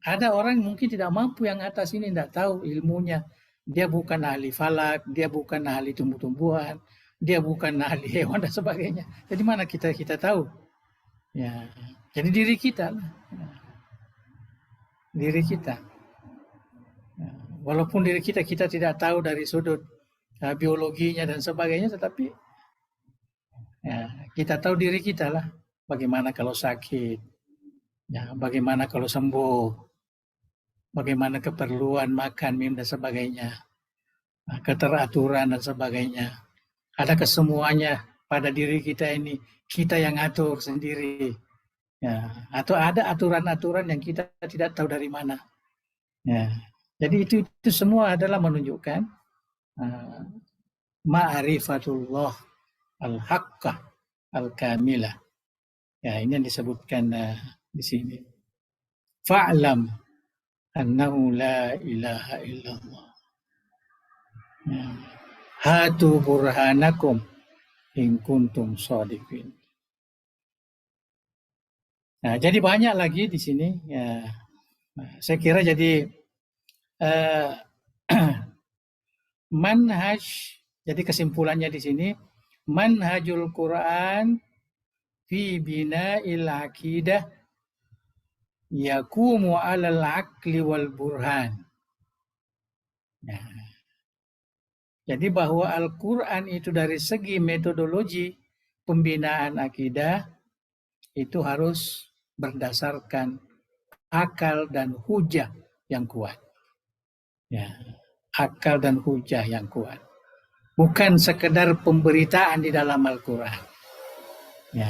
Ada orang mungkin tidak mampu, yang atas ini tidak tahu ilmunya. Dia bukan ahli falak, dia bukan ahli tumbuh-tumbuhan, dia bukan ahli hewan dan sebagainya. Jadi mana kita tahu? Ya, jadi diri kita, diri kita. Walaupun diri kita tidak tahu dari sudut biologinya dan sebagainya, tetapi ya, kita tahu diri kita lah. Bagaimana kalau sakit, ya, bagaimana kalau sembuh, bagaimana keperluan makan, minum dan sebagainya, keteraturan dan sebagainya. Ada kesemuanya pada diri kita ini, kita yang atur sendiri. Ya, atau ada aturan-aturan yang kita tidak tahu dari mana. Ya, jadi itu semua adalah menunjukkan ma'rifatullah al-haqqah al-kamilah. Ya, ini yang disebutkan di sini. Fa'lam annahu la ilaha illallah. Ya. Hatu burhanakum in kuntum shadiqin. Nah, jadi banyak lagi di sini. Ya. Nah, saya kira jadi manhaj, jadi kesimpulannya di sini, manhajul Quran fi bina'il aqidah yakumu 'alal aqli wal burhan. Nah, jadi bahwa Al-Quran itu dari segi metodologi pembinaan akidah itu harus berdasarkan akal dan hujah yang kuat. Ya, akal dan hujah yang kuat. Bukan sekedar pemberitaan di dalam Al-Quran. Ya,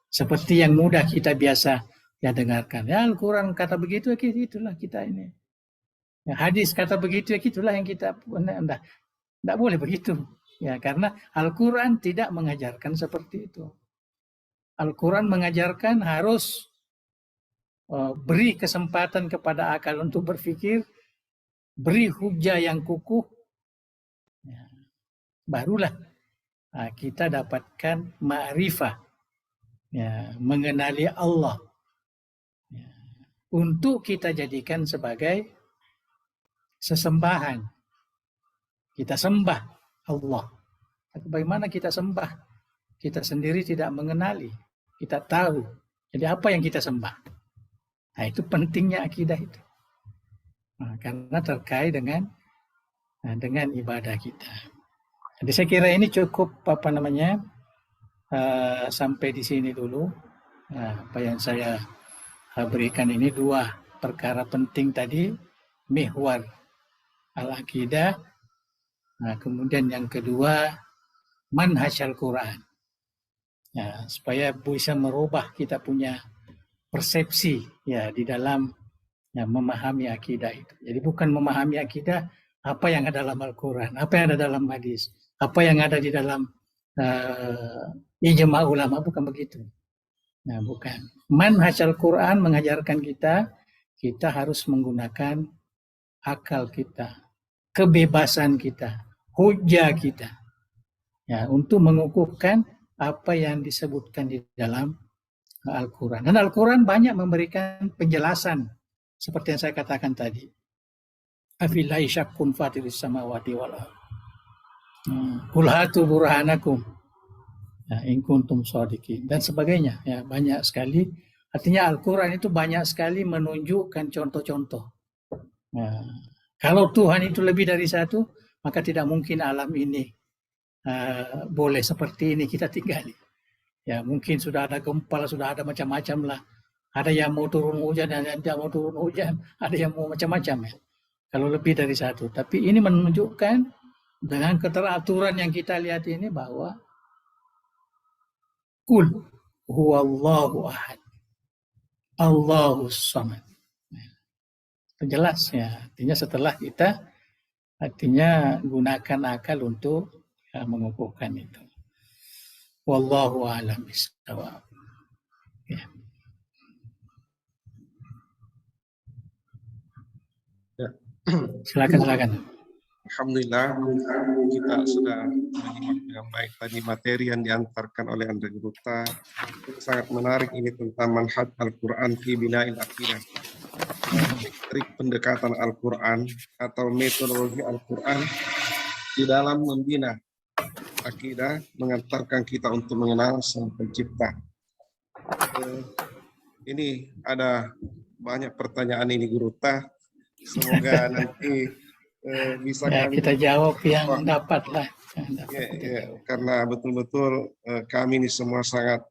seperti yang mudah kita biasa dengarkan. Ya, Al-Quran kata begitu, itulah kita ini. Ya, hadis kata begitu, itulah yang kita. Tidak boleh begitu. Ya, karena Al-Quran tidak mengajarkan seperti itu. Al-Quran mengajarkan harus beri kesempatan kepada akal untuk berpikir, beri hujah yang kukuh, ya, barulah kita dapatkan ma'rifah, ya, mengenali Allah, ya, untuk kita jadikan sebagai sesembahan. Kita sembah Allah. Tapi bagaimana kita sembah? Kita sendiri tidak mengenali. Kita tahu. Jadi apa yang kita sembah? Nah, itu pentingnya akidah itu. Nah, karena terkait dengan ibadah kita. Jadi saya kira ini cukup sampai di sini dulu. Nah, apa yang saya berikan ini 2 perkara penting tadi, mihwar al-aqidah. Nah, kemudian yang kedua, manhaj Al-Quran. Ya, supaya bisa merubah kita punya persepsi ya di dalam memahami akidah itu. Jadi bukan memahami akidah apa yang ada dalam Al-Quran, apa yang ada dalam hadis, apa yang ada di dalam ijma ulama, bukan begitu. Nah, bukan. Manhaj Al-Quran mengajarkan kita harus menggunakan akal kita, kebebasan kita, hujah kita, ya, untuk mengukuhkan apa yang disebutkan di dalam Al-Quran. Dan Al-Quran banyak memberikan penjelasan seperti yang saya katakan tadi. Afillahi syakkun fatiris samawati wal ardh. Qul hatu burhanakum in kuntum shadiqin dan sebagainya. Ya, banyak sekali. Artinya Al-Quran itu banyak sekali menunjukkan contoh-contoh. Nah, kalau Tuhan itu lebih dari satu, maka tidak mungkin alam ini boleh seperti ini kita tinggali. Ya, mungkin sudah ada gempa, sudah ada macam-macam lah. Ada yang mau turun hujan, ada yang tidak mau turun hujan, ada yang mau macam-macam ya. Kalau lebih dari satu. Tapi ini menunjukkan dengan keteraturan yang kita lihat ini bahwa Qul huwallahu ahad, Allahus samad. Jelas ya. Artinya setelah kita gunakan akal untuk mengukuhkan itu. Wallahu a'lam bishawab. Ya. Silakan. Alhamdulillah kita sudah menyimak dengan baik tadi materi yang diantarkan oleh Andre Guruta. Sangat menarik ini tentang manhaj Al-Quran fi bina'il aqidah. Trik pendekatan Al-Quran atau metodologi Al-Quran di dalam membina akidah, mengantarkan kita untuk mengenal Sang Pencipta. Ini ada banyak pertanyaan ini Guruta. Semoga nanti bisa ya, kami kita jawab yang dapat lah. Karena betul-betul kami ini semua sangat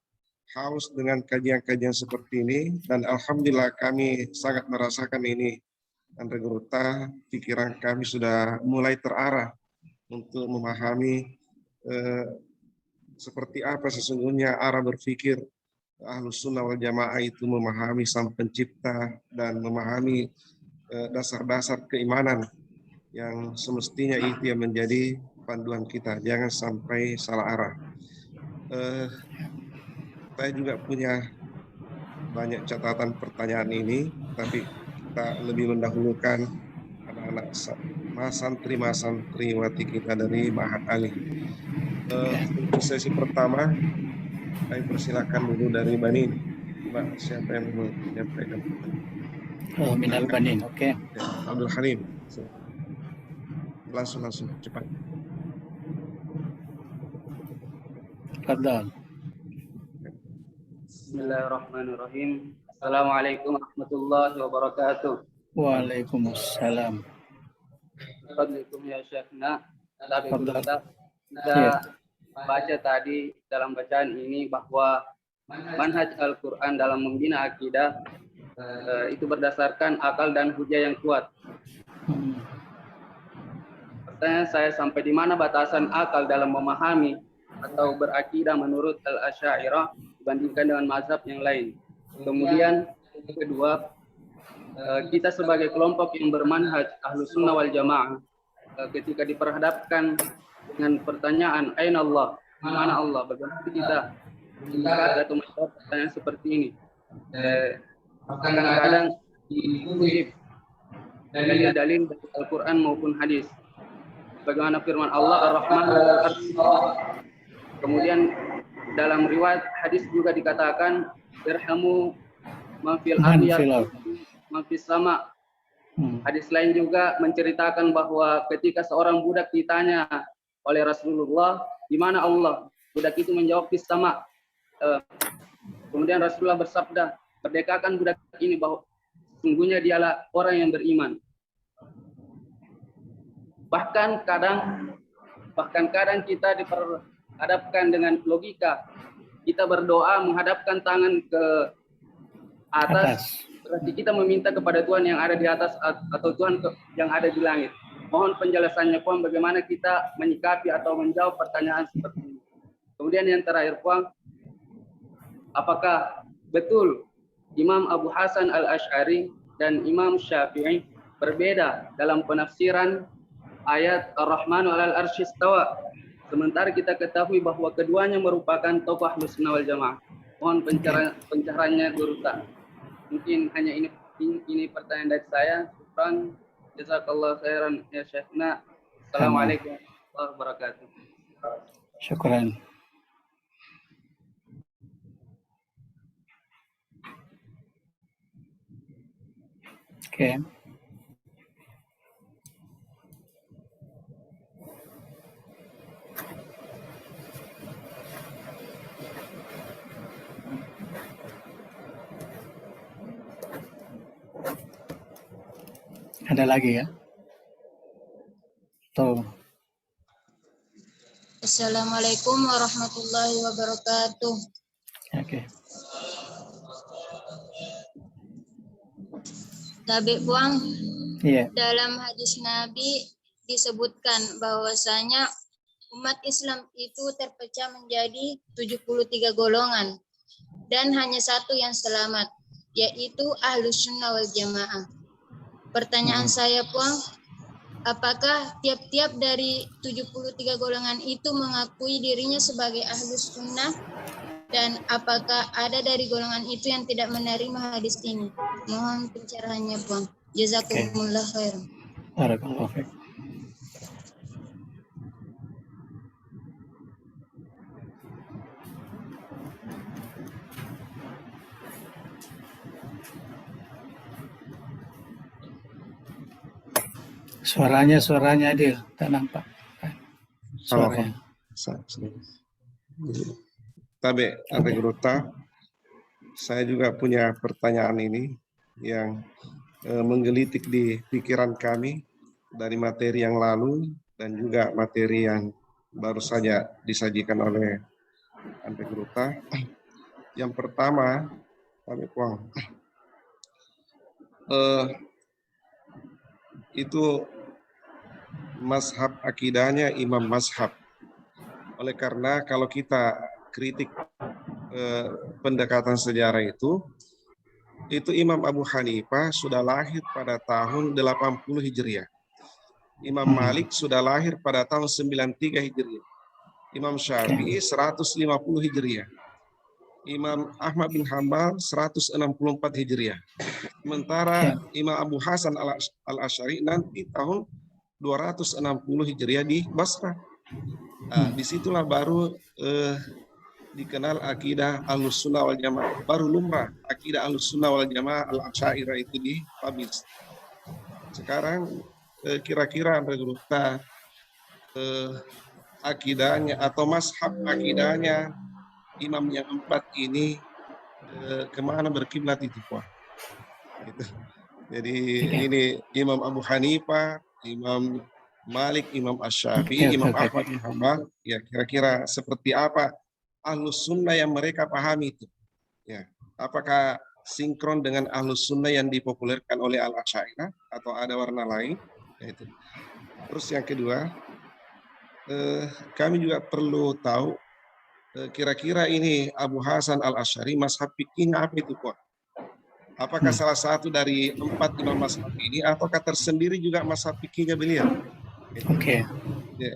haus dengan kajian-kajian seperti ini dan alhamdulillah kami sangat merasakan ini Andre Guruta, pikiran kami sudah mulai terarah untuk memahami seperti apa sesungguhnya arah berpikir Ahlus Sunnah wal Jamaah itu, memahami Sang Pencipta dan memahami dasar-dasar keimanan yang semestinya itu yang menjadi panduan kita, jangan sampai salah arah. Saya juga punya banyak catatan pertanyaan ini, tapi kita lebih mendahulukan anak-anak santriwati kita dari Ma'had Ali. Untuk sesi pertama, saya persilakan dulu dari Banin. Mbak, siapa yang mau menyampaikan? Oh, Minal Banin, oke. Abdul Halim. Langsung cepat. Fadhal. Bismillahirrahmanirrahim. Assalamualaikum warahmatullahi wabarakatuh. Waalaikumsalam. Assalamualaikum ya Syekhna. Kita baca tadi dalam bacaan ini bahwa manhaj Al-Quran dalam membina akidah itu berdasarkan akal dan hujah yang kuat. Pertanyaan saya, sampai di mana batasan akal dalam memahami atau berakidah menurut Al-Asy'ariyah dibandingkan dengan mazhab yang lain? Kemudian yang kedua, kita sebagai kelompok yang bermanhaj Ahlus Sunnah wal Jamaah, ketika diperhadapkan dengan pertanyaan Aina Allah, di mana Allah, bagaimana kita melihat atau menjawab pertanyaan seperti ini? kadang-kadang dikutip dalil-dalil dari Al-Quran maupun hadis. Bagaimana firman Allah Ar-Rahman Kemudian dalam riwayat hadis juga dikatakan irhamu man fil ardi man fis sama. Hadis lain juga menceritakan bahwa ketika seorang budak ditanya oleh Rasulullah, di mana Allah? Budak itu menjawab fis sama. Kemudian Rasulullah bersabda, merdekakan budak ini bahwa sungguhnya dialah orang yang beriman. Bahkan kadang kita diperhadapkan dengan logika. Kita berdoa menghadapkan tangan ke atas, berarti kita meminta kepada Tuhan yang ada di atas atau Tuhan yang ada di langit. Mohon penjelasannya Puan, bagaimana kita menyikapi atau menjawab pertanyaan seperti ini. Kemudian yang terakhir Puan, apakah betul Imam Abu Hasan Al-Asy'ari dan Imam Syafi'i berbeda dalam penafsiran ayat Ar-Rahmanu 'alal arsy istawa, sementara kita ketahui bahwa keduanya merupakan tokoh Ahlus Sunnah wal Jamaah? Mohon pencerahannya Guru Ta. Mungkin hanya ini pertanyaan dari saya. Syukran, jazakallah khairan ya Syekhna. Assalamualaikum warahmatullahi wabarakatuh. Syukran. Oke. Ada lagi ya? Tuh. Assalamualaikum warahmatullahi wabarakatuh. Oke. Tabe Buang, Iya. dalam hadis Nabi disebutkan bahwasanya umat Islam itu terpecah menjadi 73 golongan dan hanya satu yang selamat, yaitu Ahlus Sunnah wal Jamaah. Pertanyaan saya Puang, apakah tiap-tiap dari 73 golongan itu mengakui dirinya sebagai Ahlus Sunnah? Dan apakah ada dari golongan itu yang tidak menerima hadis ini? Mohon pencerahannya Puang. Jazakumullah khairan. Barakallahu fiik. Suaranya Adil, tak nampak. Suaranya. Tabe, Ante Guru Ta, saya juga punya pertanyaan ini yang menggelitik di pikiran kami dari materi yang lalu dan juga materi yang baru saja disajikan oleh Ante Guru Ta. Yang pertama, Tabe Puang, itu mazhab akidahnya imam mazhab. Oleh karena kalau kita kritik pendekatan sejarah itu Imam Abu Hanifah sudah lahir pada tahun 80 Hijriah. Imam Malik sudah lahir pada tahun 93 Hijriah. Imam Syafi'i 150 Hijriah. Imam Ahmad bin Hanbal 164 Hijriah. Sementara Imam Abu Hasan Al-Asy'ari nanti tahun 260 Hijriah di Basrah. Nah, disitulah baru dikenal akidah Ahlus Sunnah wal Jamaah. Baru lumrah akidah Ahlus Sunnah wal Jamaah Al-Asy'ariyah itu dipublish. Sekarang kira-kira Guru Ta akidahnya atau mazhab akidahnya imam yang empat ini kemana berkiblat itu Pak? Gitu. Jadi ini Imam Abu Hanifah, Imam Malik, Imam Asy-Syafi'i, Imam Ahmad bin Hanbal, ya kira-kira seperti apa Ahlus Sunnah yang mereka pahami itu? Ya, apakah sinkron dengan Ahlus Sunnah yang dipopulerkan oleh Al-Asy'ariyah atau ada warna lain? Ya, itu. Terus yang kedua, kami juga perlu tahu kira-kira ini Abu Hasan Al-Asy'ari mazhab fikihnya apa itu Pak? Apakah salah satu dari 4 imam mazhab ini ataukah tersendiri juga mazhab fikihnya beliau? Oke. Ya.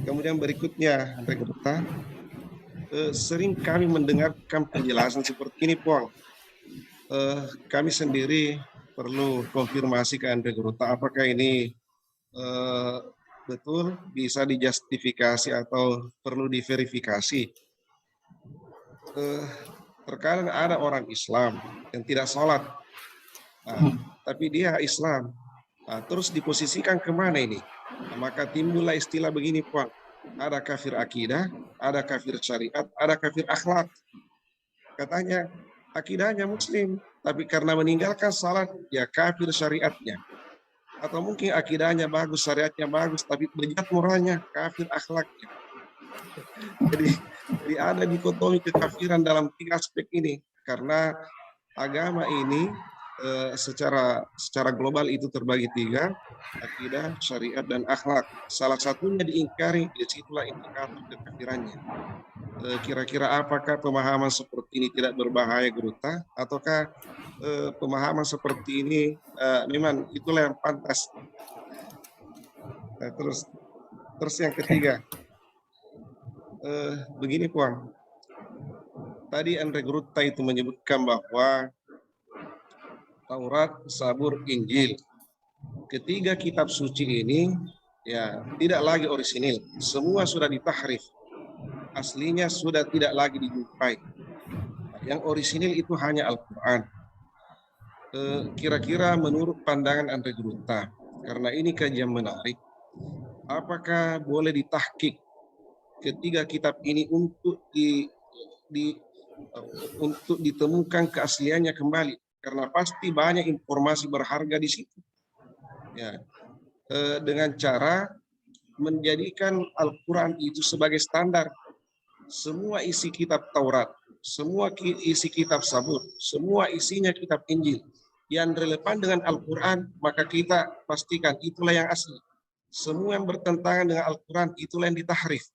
Kemudian berikutnya, sering kami mendengarkan penjelasan seperti ini, Puang. kami sendiri perlu konfirmasi ke Andre Gruta apakah ini betul bisa dijustifikasi atau perlu diverifikasi. Terkadang ada orang Islam yang tidak sholat, tapi dia Islam, terus diposisikan kemana ini? Maka timbullah istilah begini, Puan. Ada kafir akidah, ada kafir syariat, ada kafir akhlak. Katanya akidahnya muslim, tapi karena meninggalkan salat, ya kafir syariatnya. Atau mungkin akidahnya bagus, syariatnya bagus, tapi bejat moralnya, kafir akhlaknya. Jadi ada dikotomi kekafiran dalam 3 aspek ini. Karena agama ini secara global itu terbagi 3, akidah, syariat, dan akhlak. Salah satunya diingkari, disitulah indikator kekafirannya. Kira-kira apakah pemahaman seperti ini tidak berbahaya, Gruta? Ataukah pemahaman seperti ini memang itulah yang pantas? Terus yang ketiga, begini, Puan. Tadi Andre Gruta itu menyebutkan bahwa Taurat, Zabur, Injil, ketiga kitab suci ini ya tidak lagi orisinil, semua sudah ditahrif, aslinya sudah tidak lagi dijumpai. Yang orisinil itu hanya Al-Quran. Kira-kira menurut pandangan Andre Gruta, karena ini kajian menarik, apakah boleh ditahkik ketiga kitab ini untuk untuk ditemukan keasliannya kembali? Karena pasti banyak informasi berharga di situ. Ya, dengan cara menjadikan Al-Quran itu sebagai standar. Semua isi kitab Taurat, semua isi kitab Zabur, semua isinya kitab Injil yang relevan dengan Al-Quran, maka kita pastikan itulah yang asli. Semua yang bertentangan dengan Al-Quran itulah yang ditahrif.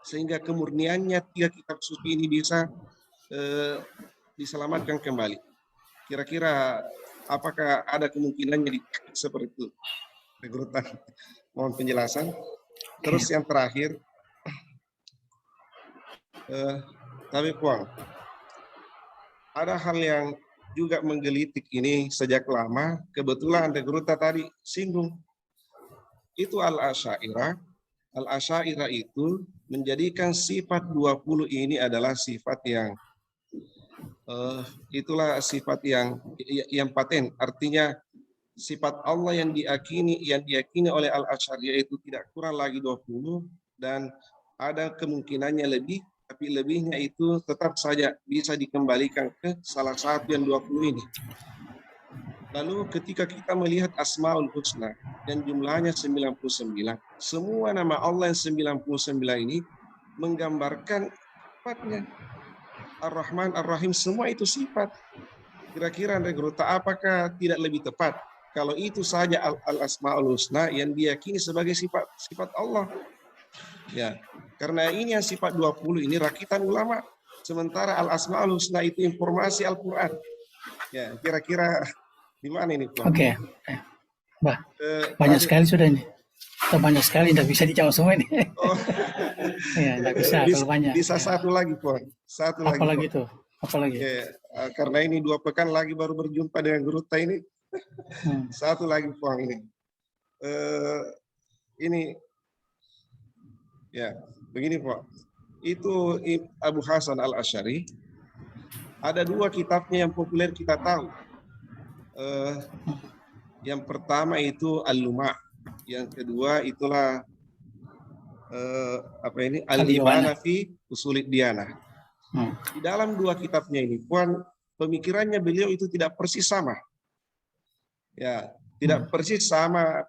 Sehingga kemurniannya 3 kitab suci ini bisa diselamatkan kembali. Kira-kira apakah ada kemungkinannya seperti itu? Regrutan, mohon penjelasan. Terus yang terakhir, tapi Puang, ada hal yang juga menggelitik ini sejak lama. Kebetulan Regruta tadi singgung. Itu Al-Asy'ariyah. Al-Asy'ariyah itu menjadikan sifat 20 ini adalah sifat yang itulah sifat yang paten. Artinya sifat Allah yang diyakini oleh Al-Asy'ariyah itu tidak kurang lagi 20 dan ada kemungkinannya lebih, tapi lebihnya itu tetap saja bisa dikembalikan ke salah satu yang 20 ini. Lalu ketika kita melihat Asmaul Husna dan jumlahnya 99, semua nama Allah yang 99 ini menggambarkan sifatnya. Ar-Rahman, Ar-Rahim, semua itu sifat. Kira-kira Andre Gruta, apakah tidak lebih tepat kalau itu saja Al-Asma'ul Husna yang diyakini sebagai sifat Allah? Ya, karena ini yang sifat 20 ini rakitan ulama. Sementara Al-Asma'ul Husna itu informasi Al-Quran. Ya, kira-kira di mana ini, Pak? Oke. Banyak sekali sudah ini. Banyak sekali, tidak bisa dijawab semua ini. Oh. Ya, tidak bisa kalau banyak. Bisa satu lagi, Pak. Apalagi itu? Apalagi? Ya, karena ini 2 pekan lagi baru berjumpa dengan Gruta ini. Satu lagi, Pak, ini. Ini, ya, begini, Pak. Itu Abu Hasan Al-Asy'ari. Ada 2 kitabnya yang populer kita tahu. Yang pertama itu Al-Luma'. Yang kedua itulah Al-Ibana fi Usulid Diyanah. Di dalam 2 kitabnya ini, Puan, pemikirannya beliau itu tidak persis sama. Ya, tidak persis sama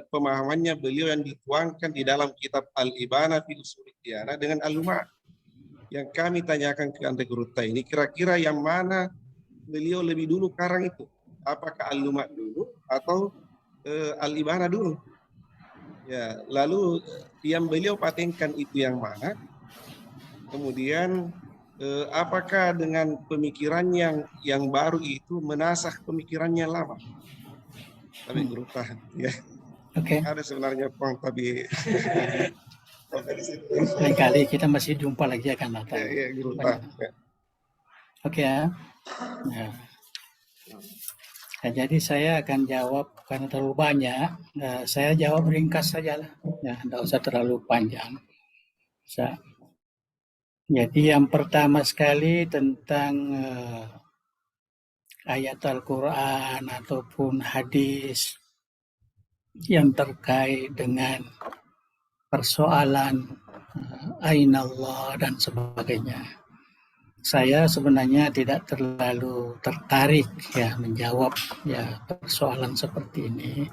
pemahamannya beliau yang dituangkan di dalam kitab Al-Ibana fi Usulid Diyanah dengan Al-Luma'. Yang kami tanyakan ke Andre Gruta ini, kira-kira yang mana beliau lebih dulu karang itu? Apakah Al-Luma' dulu atau Al-Ibana dulu? Ya, lalu yang beliau patenkan itu yang mana? Kemudian apakah dengan pemikiran yang baru itu menasah pemikirannya lama? Tapi Gruta, ya. Oke. Ada sebenarnya Pong, tapi lain kali kita masih jumpa lagi akan datang. Ya, Gruta. Ya. Oke ya. Nah, jadi saya akan jawab karena terlalu banyak. Saya jawab ringkas saja lah, ya, tidak usah terlalu panjang. Jadi yang pertama sekali tentang ayat Al-Quran ataupun hadis yang terkait dengan persoalan Aina Allah dan sebagainya. Saya sebenarnya tidak terlalu tertarik ya menjawab ya persoalan seperti ini,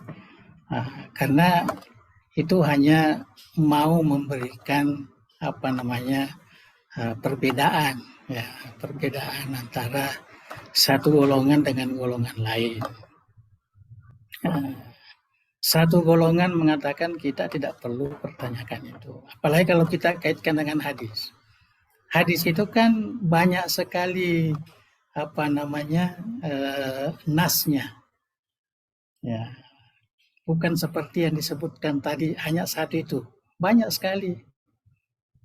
karena itu hanya mau memberikan perbedaan ya, perbedaan antara satu golongan dengan golongan lain. Satu golongan mengatakan kita tidak perlu pertanyakan itu, apalagi kalau kita kaitkan dengan hadis. Hadis itu kan banyak sekali nasnya, ya, bukan seperti yang disebutkan tadi hanya satu itu, banyak sekali.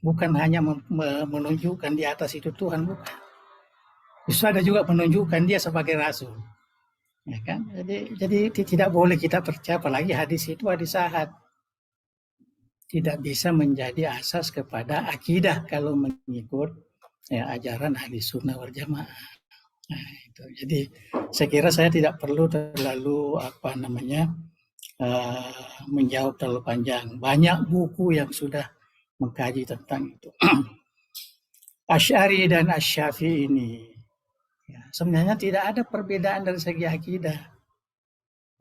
Bukan hanya menunjukkan di atas itu Tuhan, bukan. Justru ada juga menunjukkan dia sebagai rasul, ya kan? Jadi tidak boleh kita percaya, apalagi hadis itu hadis ahad. Tidak bisa menjadi asas kepada akidah kalau mengikut ya, ajaran ahli sunnah wal jamaah. Nah, itu. Jadi saya kira saya tidak perlu terlalu menjawab terlalu panjang. Banyak buku yang sudah mengkaji tentang itu. Asy'ari dan Asy-Syafi'i ini ya, sebenarnya tidak ada perbedaan dari segi akidah.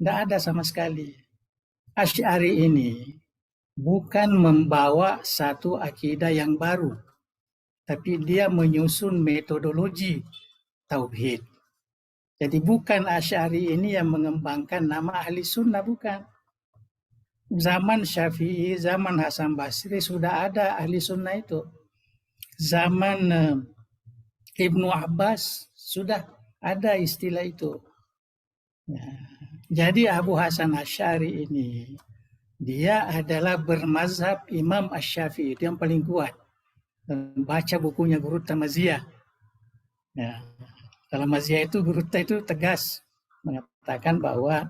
Tidak ada sama sekali. Asy'ari ini bukan membawa satu akidah yang baru, tapi dia menyusun metodologi tauhid. Jadi bukan Asy'ari ini yang mengembangkan nama ahli sunnah, bukan. Zaman Syafi'i, zaman Hasan Basri sudah ada ahli sunnah itu. Zaman Ibnu Abbas sudah ada istilah itu. Ya. Jadi Abu Hasan Asy'ari ini dia adalah bermazhab Imam Asy-Syafi'i, itu yang paling kuat. Baca bukunya Guru Tamaziyah. Ya. Dalam Maziyah itu Guru itu tegas mengatakan bahwa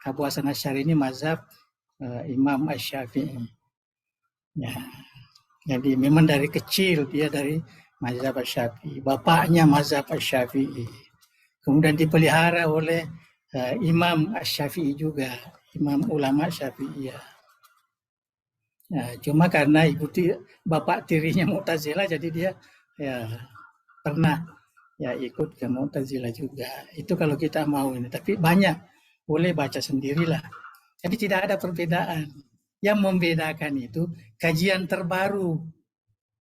Abu Hasan Asy'ari ini mazhab Imam Asy-Syafi'i. Ya. Jadi memang dari kecil dia dari mazhab Asy-Syafi'i. Bapaknya mazhab Asy-Syafi'i. Kemudian dipelihara oleh Imam Asy-Syafi'i juga, imam ulama Syafi'iyah. Ya, cuma karena bapak tirinya Mu'tazilah, jadi dia ya pernah ya ikut ke Mu'tazilah juga. Itu kalau kita mau ini, tapi banyak, boleh baca sendirilah. Jadi tidak ada perbedaan. Yang membedakan itu kajian terbaru.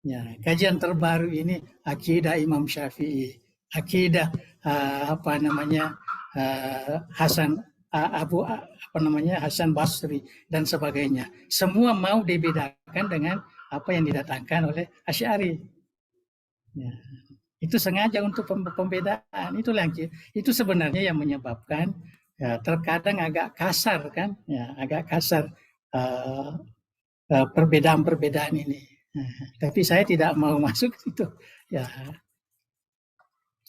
Ya, kajian terbaru ini akidah Imam Syafi'i, akidah Hasan Basri dan sebagainya. Semua mau dibedakan dengan apa yang didatangkan oleh Asy'ari. Ya, itu sengaja untuk pembedaan. Itu sebenarnya yang menyebabkan ya, terkadang agak kasar kan, ya, agak kasar perbedaan-perbedaan ini. Tapi saya tidak mau masuk itu. Ya,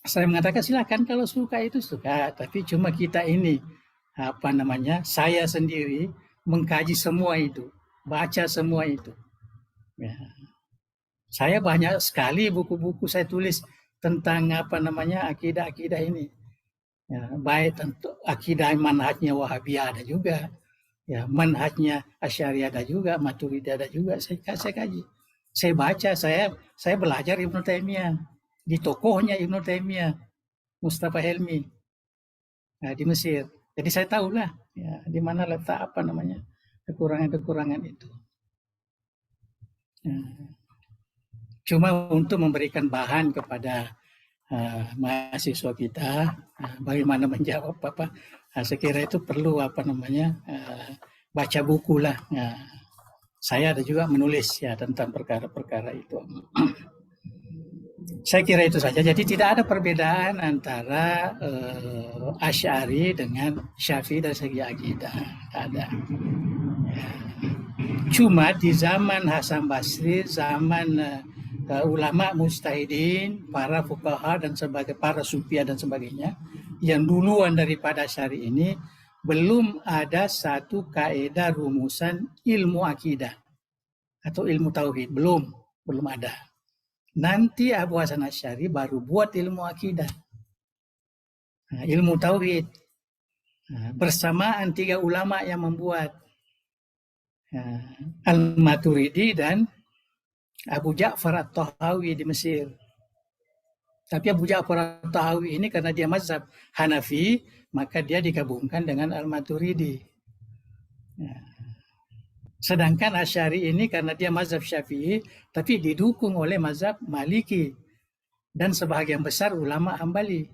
saya mengatakan silakan kalau suka itu suka, tapi cuma kita ini saya sendiri mengkaji semua itu, baca semua itu. Ya. Saya banyak sekali buku-buku saya tulis tentang akidah-akidah ini. Ya, baik tentu akidah manhajnya Wahabiyah ada juga, ya manhajnya Asy'ari ada juga, Maturidi ada juga. Saya kaji, saya baca, saya belajar Ibnu Taimiyah. Di tokohnya Ibnu Taimiyah, Mustafa Helmi, di Mesir. Jadi saya tahulah ya, di mana letak kekurangan-kekurangan itu. Ya. Cuma untuk memberikan bahan kepada mahasiswa kita, bagaimana menjawab saya kira itu perlu baca buku lah. Ya. Saya ada juga menulis ya tentang perkara-perkara itu. Saya kira itu saja. Jadi tidak ada perbedaan antara Asy'ari dengan Syafi'i dari segi akidah. Tidak ada. Ya. Cuma di zaman Hasan Basri, zaman ulama mujtahidin, para fuqaha dan para sufia dan sebagainya yang duluan daripada Asy'ari ini belum ada satu kaidah rumusan ilmu akidah atau ilmu tauhid, belum ada. Nanti Abu Hasan Asy'ari baru buat ilmu akidah, ilmu tauhid. Bersamaan 3 ulama yang membuat, Al-Maturidi dan Abu Ja'far At-Tahawi di Mesir. Tapi Abu Ja'far At-Tahawi ini karena dia mazhab Hanafi, maka dia digabungkan dengan Al-Maturidi. Sedangkan Asy'ari ini karena dia mazhab Syafi'i, tapi didukung oleh mazhab Maliki dan sebagian besar ulama Hambali.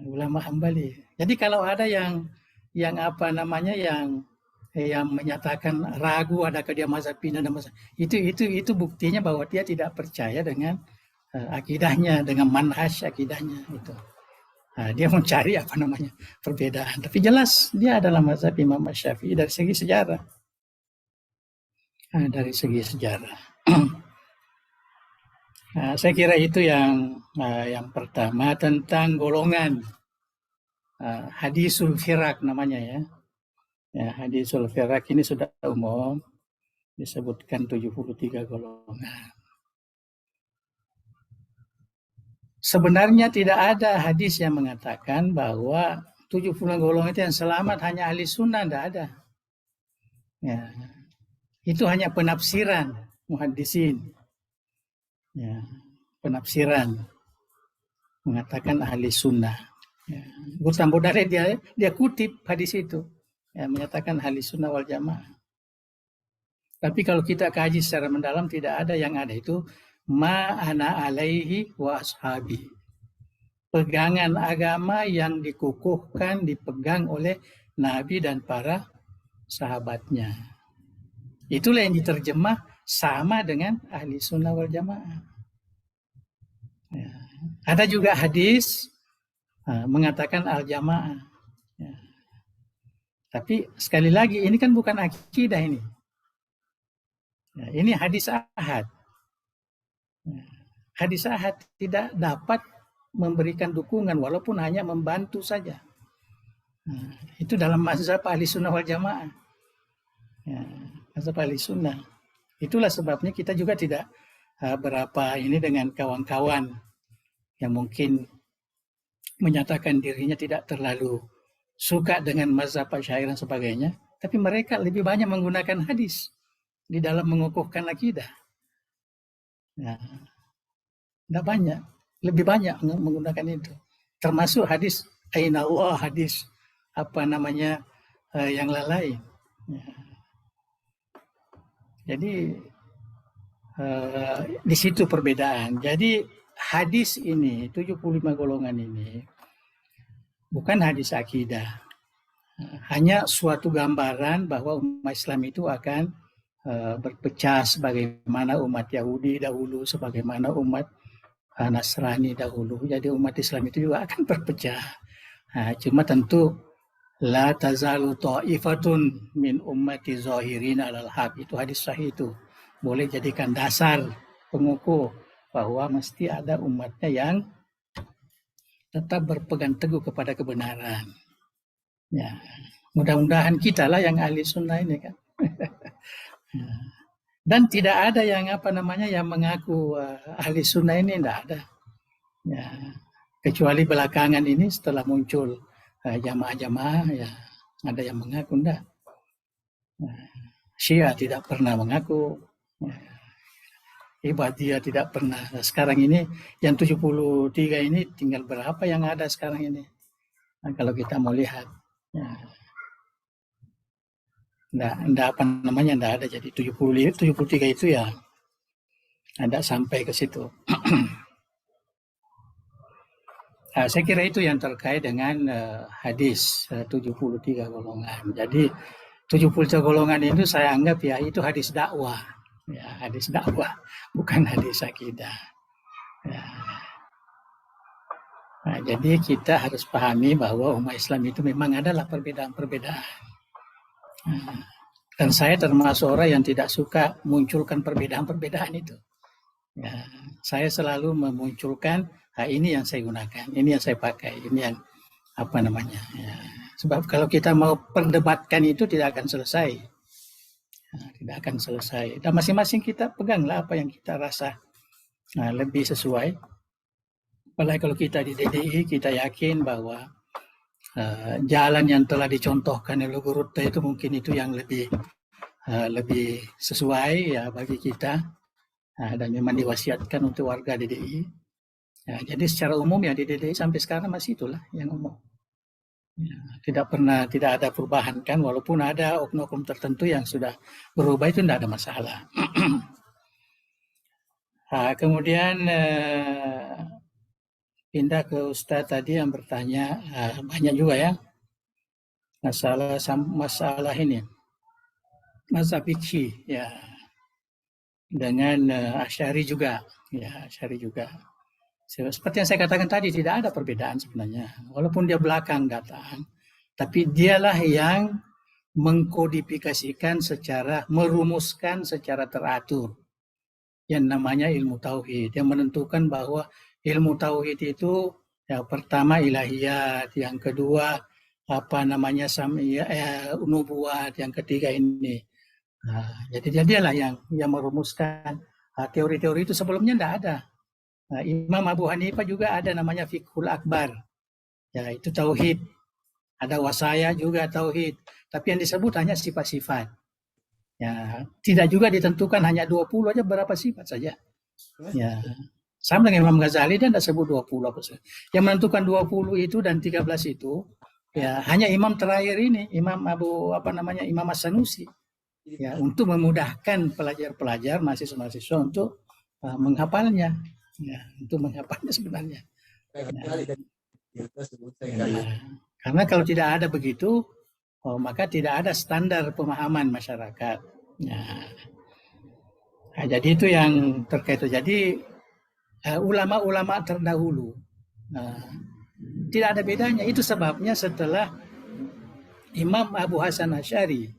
Ulama Hambali. Jadi kalau ada yang menyatakan ragu adakah dia mazhab pindah dan mazhab, itu buktinya bahwa dia tidak percaya dengan akidahnya, dengan manhaj akidahnya itu. Dia mencari perbedaan. Tapi jelas dia adalah mazhab Imam Syafi'i dari segi sejarah. Dari segi sejarah. Saya kira itu yang pertama tentang golongan. Hadisul Firak namanya ya. Hadisul Firak ini sudah umum, disebutkan 73 golongan. Sebenarnya tidak ada hadis yang mengatakan bahwa 70 golongan itu yang selamat hanya ahli sunnah, tidak ada. Itu hanya penafsiran muhaddisin. Penafsiran mengatakan ahli sunnah. Burhan Bodari dia kutip hadis itu, menyatakan ahli sunnah wal jamaah. Tapi kalau kita kaji secara mendalam tidak ada, yang ada itu ma ana alaihi wa ashabi. Pegangan agama yang dikukuhkan, dipegang oleh Nabi dan para sahabatnya. Itulah yang diterjemah sama dengan ahli sunnah wal jamaah. Ada juga hadis mengatakan al jamaah. Tapi sekali lagi ini kan bukan akidah ini. Ini hadis ahad. Hadis ahad tidak dapat memberikan dukungan walaupun hanya membantu saja. Itu dalam mazhab ahli sunnah wal jamaah. Mazhab ahli sunnah. Itulah sebabnya kita juga tidak berapa ini dengan kawan-kawan yang mungkin menyatakan dirinya tidak terlalu suka dengan mazhab Asy'ari dan sebagainya, tapi mereka lebih banyak menggunakan hadis di dalam mengukuhkan akidah. Tidak banyak, lebih banyak menggunakan itu. Termasuk hadis Aina Allah, hadis yang lain. Jadi di situ perbedaan. Jadi hadis ini 75 golongan ini bukan hadis akidah. Hanya suatu gambaran bahwa umat Islam itu akan berpecah sebagaimana umat Yahudi dahulu, sebagaimana umat Nasrani dahulu. Jadi umat Islam itu juga akan berpecah. Cuma tentu la tazalu ta'ifatun min ummati zahirin alal haq, itu hadis sahih itu. Boleh jadikan dasar pengukur bahwa mesti ada umatnya yang tetap berpegang teguh kepada kebenaran. Mudah-mudahan kita lah yang ahli sunnah ini kan. Dan tidak ada yang yang mengaku ahli sunnah ini, tidak ada. Kecuali belakangan ini setelah muncul jamaah-jamaah, ada yang mengaku, enggak. Syiah tidak pernah mengaku, Ibadiyah tidak pernah. Sekarang ini yang 73 ini tinggal berapa yang ada sekarang ini? Kalau kita mau lihat, enggak ada. Jadi 73 itu ya ada sampai ke situ. Saya kira itu yang terkait dengan hadis 73 golongan. Jadi 73 golongan itu saya anggap ya itu hadis dakwah. Hadis dakwah, bukan hadis akidah. Jadi kita harus pahami bahwa umat Islam itu memang adalah perbedaan-perbedaan. Dan saya termasuk orang yang tidak suka munculkan perbedaan-perbedaan itu. Ya, saya selalu memunculkan, ini yang saya gunakan, ini yang saya pakai, ini yang apa namanya. Ya. Sebab kalau kita mau perdebatkan itu tidak akan selesai. Tidak akan selesai. Dan masing-masing kita peganglah apa yang kita rasa lebih sesuai. Apalagi kalau kita di DDI, kita yakin bahwa jalan yang telah dicontohkan oleh Guru itu mungkin itu yang lebih sesuai ya bagi kita, dan memang diwasiatkan untuk warga DDI. Ya, jadi secara umum ya di DDI sampai sekarang masih itulah yang umum. Ya, tidak ada perubahan kan, walaupun ada oknum-oknum tertentu yang sudah berubah itu tidak ada masalah. Kemudian pindah ke Ustadz tadi yang bertanya, banyak juga ya masalah ini, mazhab fikih ya, dengan Asy'ari juga ya, Asy'ari juga. Seperti yang saya katakan tadi, tidak ada perbedaan sebenarnya, walaupun dia belakang datang, tapi dialah yang mengkodifikasikan merumuskan secara teratur yang namanya ilmu tauhid, yang menentukan bahwa ilmu tauhid itu ya pertama ilahiyat, yang kedua nubuat, yang ketiga ini. Jadi dialah yang merumuskan teori-teori itu. Sebelumnya tidak ada. Imam Abu Hanifah juga ada namanya Fiqhul Akbar. Ya, itu tauhid. Ada wasaya juga tauhid. Tapi yang disebut hanya sifat-sifat. Ya, tidak juga ditentukan hanya 20 aja, berapa sifat saja. Ya. Sama dengan Imam Ghazali, dia tidak sebut 20 apa saja. Yang menentukan 20 itu dan 13 itu ya hanya imam terakhir ini, Imam Imam As-Sanusi. Ya, untuk memudahkan pelajar-pelajar, mahasiswa-mahasiswa untuk menghafalnya. Ya, untuk menghafalnya sebenarnya. Karena kalau tidak ada begitu, maka tidak ada standar pemahaman masyarakat. Nah, jadi itu yang terkait itu. Jadi ulama-ulama terdahulu tidak ada bedanya. Itu sebabnya setelah Imam Abu Hasan Asy'ari,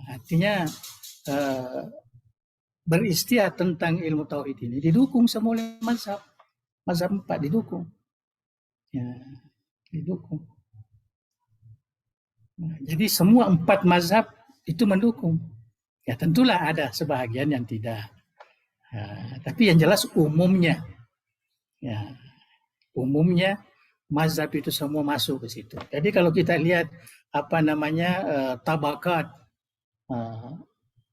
artinya beristihad tentang ilmu tauhid ini didukung semua oleh mazhab 4 didukung. Ya, didukung. Jadi semua 4 mazhab itu mendukung. Ya tentulah ada sebahagian yang tidak. Tapi yang jelas umumnya, ya umumnya mazhab itu semua masuk ke situ. Jadi kalau kita lihat tabakat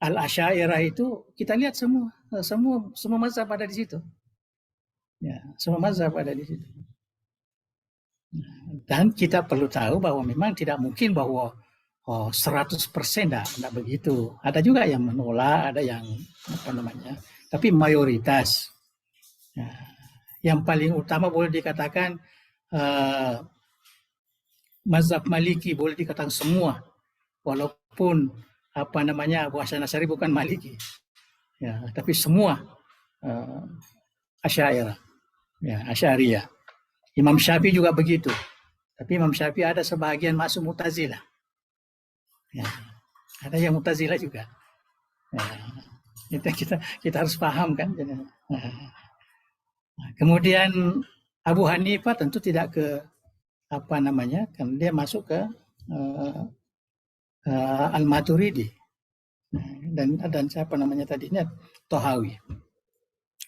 Al-Asy'ariyah itu, kita lihat semua mazhab ada di situ. Ya, semua mazhab ada di situ. Dan kita perlu tahu bahwa memang tidak mungkin bahwa 100% tidak begitu. Ada juga yang menolak, ada yang tapi mayoritas. Ya, yang paling utama boleh dikatakan mazhab Maliki, boleh dikatakan semua, walaupun Abu Hasan Asy'ari bukan Maliki. Ya, tapi semua Asy'ariyah. Ya, Asy'ariyah. Imam Syafi'i juga begitu. Tapi Imam Syafi'i ada sebagian masuk Mu'tazilah. Ya, ada yang Mu'tazilah juga. Ya, kita harus paham kan. Kemudian Abu Hanifah tentu tidak ke kan dia masuk ke Al-Maturidi. Dan siapa namanya tadinya Tohawi.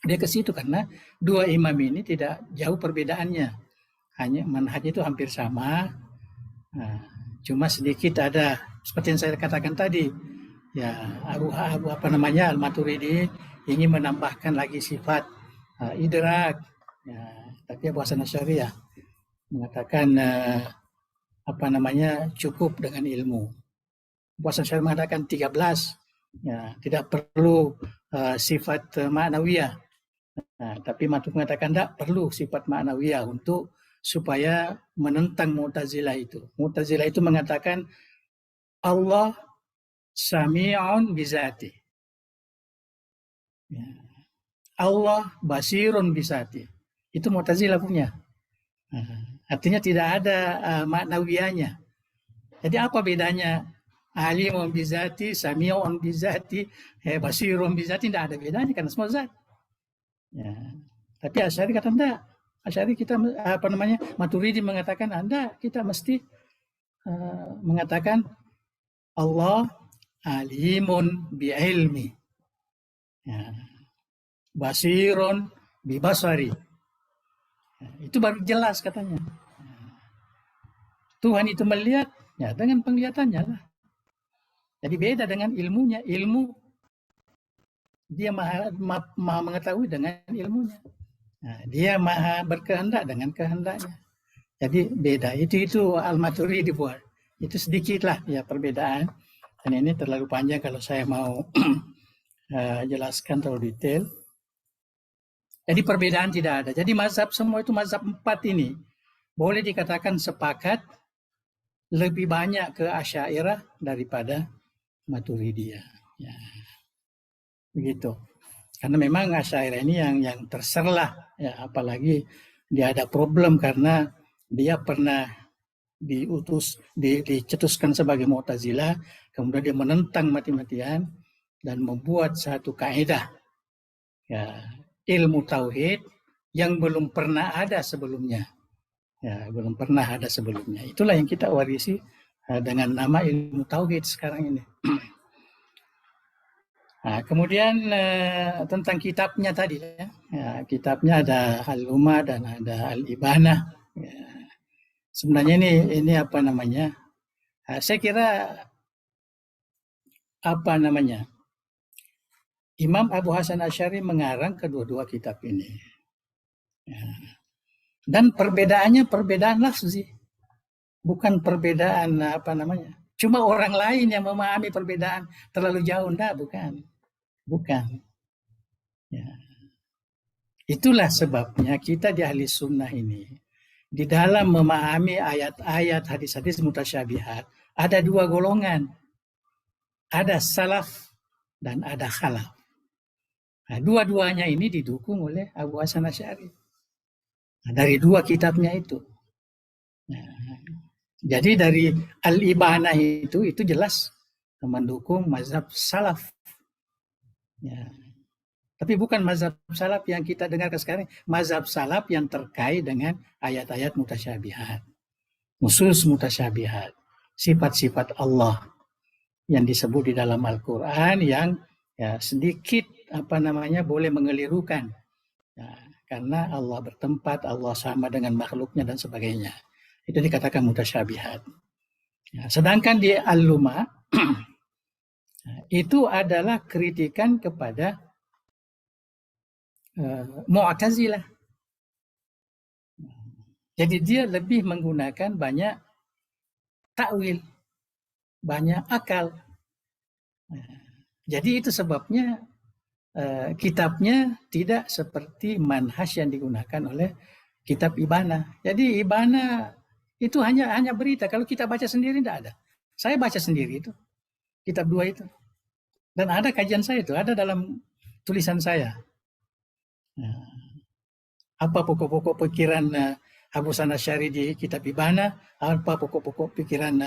Dia ke situ karena 2 imam ini tidak jauh perbedaannya. Hanya manhaj itu hampir sama. Cuma sedikit ada seperti yang saya katakan tadi. Ya, Al-Maturidi ingin menambahkan lagi sifat idrak. Ya, tapi Abu Hasan Asy'ari mengatakan cukup dengan ilmu. Abu Hasan Asy'ari mengatakan 13. Ya, tidak perlu sifat ma'nawiyah. Tapi Matuk mengatakan tidak perlu sifat ma'nawiyah supaya menentang Mu'tazilah itu. Mu'tazilah itu mengatakan Allah sami'un bizati. Ya. Allah basirun bizati. Itu Mu'tazilah punya. Artinya tidak ada ma'nawiyahnya. Jadi apa bedanya Alimun bizati, sami'un bizati, basirun bizati, tidak ada bedanya karena semua zat. Ya. Tapi Asy'ari kata enggak. Asy'ari kita Maturidi mengatakan Anda kita mesti mengatakan Allah alimun bi ilmi. Ya. Basirun bi basari. Ya, itu baru jelas katanya. Tuhan itu melihat ya dengan penglihatannya lah. Jadi beda dengan ilmunya. Ilmu dia maha mengetahui dengan ilmunya. Nah, dia maha berkehendak dengan kehendaknya. Jadi beda. Itu Al-Maturidi buat. Itu sedikit lah ya perbedaan. Dan ini terlalu panjang kalau saya mau jelaskan terlalu detail. Jadi perbedaan tidak ada. Jadi mazhab semua itu mazhab 4 ini boleh dikatakan sepakat lebih banyak ke Asy'ariyah daripada Maturidiyah. Ya. Begitu. Karena memang Asy'ariyah ini yang terserlah ya, apalagi dia ada problem karena dia pernah dicetuskan sebagai Mu'tazilah, kemudian dia menentang mati-matian dan membuat satu kaidah ya, ilmu tauhid yang belum pernah ada sebelumnya. Ya, belum pernah ada sebelumnya. Itulah yang kita warisi dengan nama ilmu tauhid sekarang ini. Nah, kemudian tentang kitabnya tadi ya. Ya, kitabnya ada Al-Lumah dan ada Al-Ibanah. Ya. Sebenarnya ini apa namanya? Saya kira apa namanya? Imam Abu Hasan Asy'ari mengarang kedua-dua kitab ini. Ya. Dan perbedaannya perbedaan lafzi. Bukan perbedaan apa namanya? Cuma orang lain yang memahami perbedaan terlalu jauh, enggak, bukan. Bukan. Ya. Itulah sebabnya kita di ahli sunnah ini, di dalam memahami ayat-ayat hadis-hadis mutasyabihat, ada dua golongan. Ada salaf dan ada khalaf. Nah, dua-duanya ini didukung oleh Abu Hasan Asy'ari. Nah, dari dua kitabnya itu. Nah, jadi dari Al-Ibanah itu jelas mendukung mazhab salaf. Ya. Tapi bukan mazhab salaf yang kita dengarkan sekarang, mazhab salaf yang terkait dengan ayat-ayat mutasyabihat. Khusus mutasyabihat, sifat-sifat Allah yang disebut di dalam Al-Qur'an yang ya sedikit apa namanya boleh mengelirukan. Ya, karena Allah bertempat, Allah sama dengan makhluknya dan sebagainya. Itu dikatakan mutasyabihat. Ya, sedangkan di Al-Lumah itu adalah kritikan kepada Mu'tazilah. Jadi dia lebih menggunakan banyak takwil, banyak akal. Jadi itu sebabnya kitabnya tidak seperti manhaj yang digunakan oleh kitab Ibanah. Jadi Ibanah itu hanya berita. Kalau kita baca sendiri tidak ada. Saya baca sendiri itu. Kitab 2 itu. Dan ada kajian saya itu, ada dalam tulisan saya. Apa pokok-pokok pikiran Abu Hasan Asy'ari di kitab Ibanah, apa pokok-pokok pikiran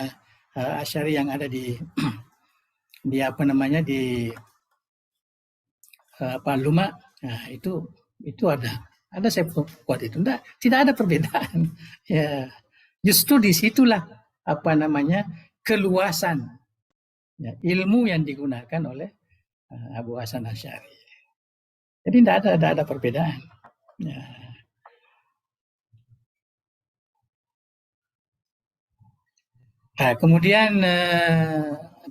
Asy'ari yang ada di apa namanya di Al-Lumah. Nah, itu ada saya buat itu. Tidak ada perbedaan. Ya, justru disitulah apa namanya keluasan ya, ilmu yang digunakan oleh Abu Hasan Asy'ari. Jadi tidak ada perbedaan. Ya. Nah, kemudian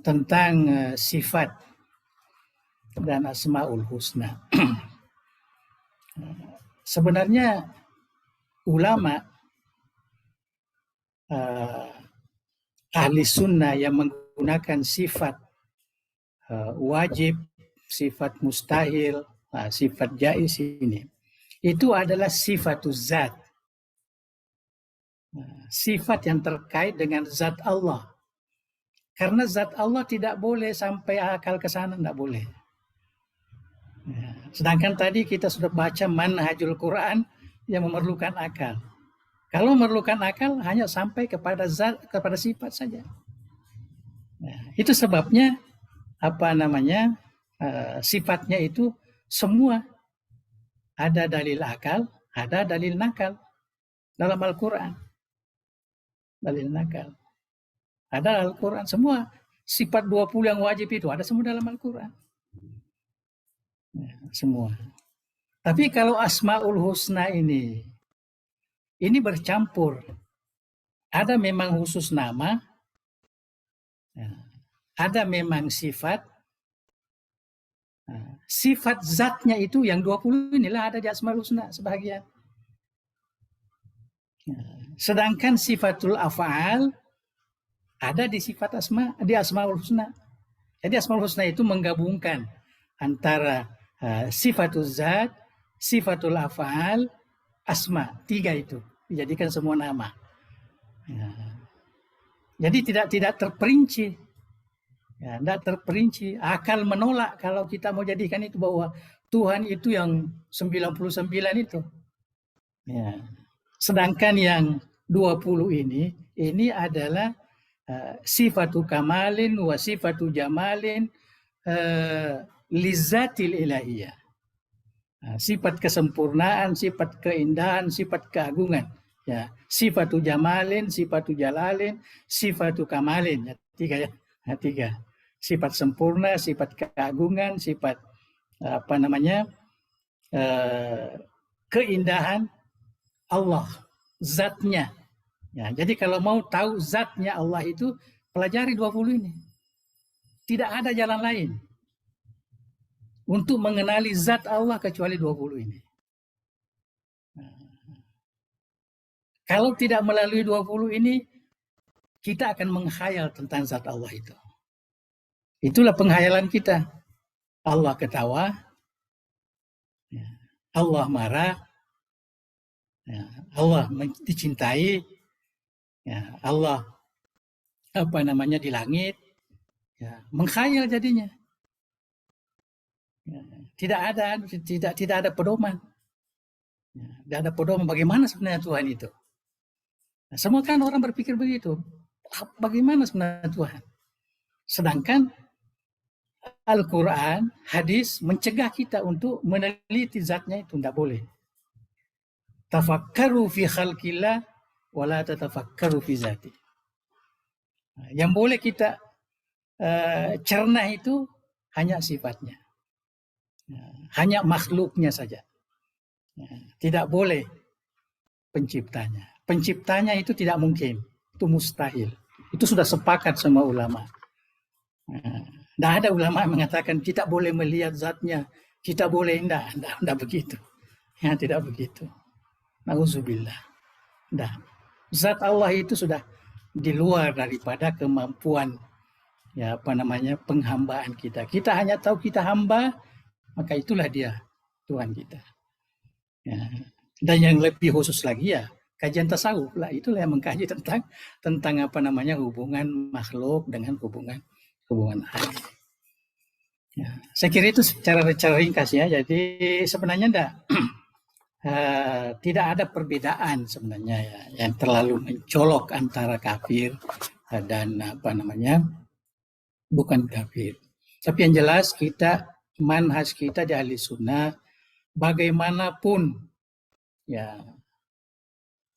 tentang sifat dan Asmaul Husna. Sebenarnya ulama ahli sunnah yang menggunakan sifat wajib, sifat mustahil, sifat jaiz ini, itu adalah sifatuz zat. Sifat yang terkait dengan zat Allah. Karena zat Allah tidak boleh sampai akal ke sana, tidak boleh. Sedangkan tadi kita sudah baca manhajul Quran yang memerlukan akal. Kalau memerlukan akal hanya sampai kepada zat, kepada sifat saja. Nah, itu sebabnya sifatnya itu semua ada dalil akal, ada dalil nakal dalam Al-Quran. Dalil nakal. Ada Al-Quran semua. Sifat 20 yang wajib itu ada semua dalam Al-Quran. Semua. Tapi kalau Asmaul Husna ini bercampur. Ada memang khusus nama, ada memang sifat. Sifat zatnya itu yang 20 inilah ada di Asmaul Husna sebagian. Sedangkan sifatul af'al ada di sifat di Asmaul Husna. Jadi Asmaul Husna itu menggabungkan antara sifatul zat, sifatul af'al, asma, 3 itu dijadikan semua nama. Jadi tidak terperinci. Tidak terperinci. Akal menolak kalau kita mau jadikan itu bahwa Tuhan itu yang 99 itu. Ya. Sedangkan yang 20 ini adalah sifatu kamalin wa sifatu jamalin lizatil ilahiyah. Sifat kesempurnaan, sifat keindahan, sifat keagungan. Ya, sifatu jamalin, sifatu jalalin, sifatu kamalin. Ya, 3 ya. 3. Sifat sempurna, sifat keagungan, sifat keindahan Allah, zatnya. Ya, jadi kalau mau tahu zatnya Allah itu, pelajari 20 ini. Tidak ada jalan lain untuk mengenali zat Allah kecuali 20 ini. Kalau tidak melalui 20 ini, kita akan menghayal tentang zat Allah itu. Itulah penghayalan kita. Allah ketawa, Allah marah, Allah dicintai, Allah di langit, menghayal jadinya. Tidak ada pedoman. Tidak ada pedoman bagaimana sebenarnya Tuhan itu. Nah, semua kan orang berpikir begitu. Bagaimana sebenarnya Tuhan? Sedangkan Al-Quran, hadis mencegah kita untuk meneliti zatnya itu, tidak boleh. Tafakkaru fi khalqillah wa la tatafakkaru fi zati. Yang boleh kita cerna itu hanya sifatnya. Hanya makhluknya saja. Tidak boleh penciptanya. Penciptanya itu tidak mungkin. Itu mustahil. Itu sudah sepakat sama ulama. Tidak ada ulama yang mengatakan kita boleh melihat zatnya, kita boleh tidak begitu. Ya, tidak begitu. Nauzubillah. Tidak. Zat Allah itu sudah di luar daripada kemampuan penghambaan kita. Kita hanya tahu kita hamba, maka itulah dia Tuhan kita. Ya. Dan yang lebih khusus lagi kajian tasawuf lah, itulah yang mengkaji tentang hubungan makhluk dengan hubungan Allah. Ya, saya kira itu secara ringkas ya. Jadi sebenarnya tidak ada perbedaan sebenarnya yang terlalu mencolok antara kafir dan bukan kafir. Tapi yang jelas manhaj kita di Ahli Sunnah, bagaimanapun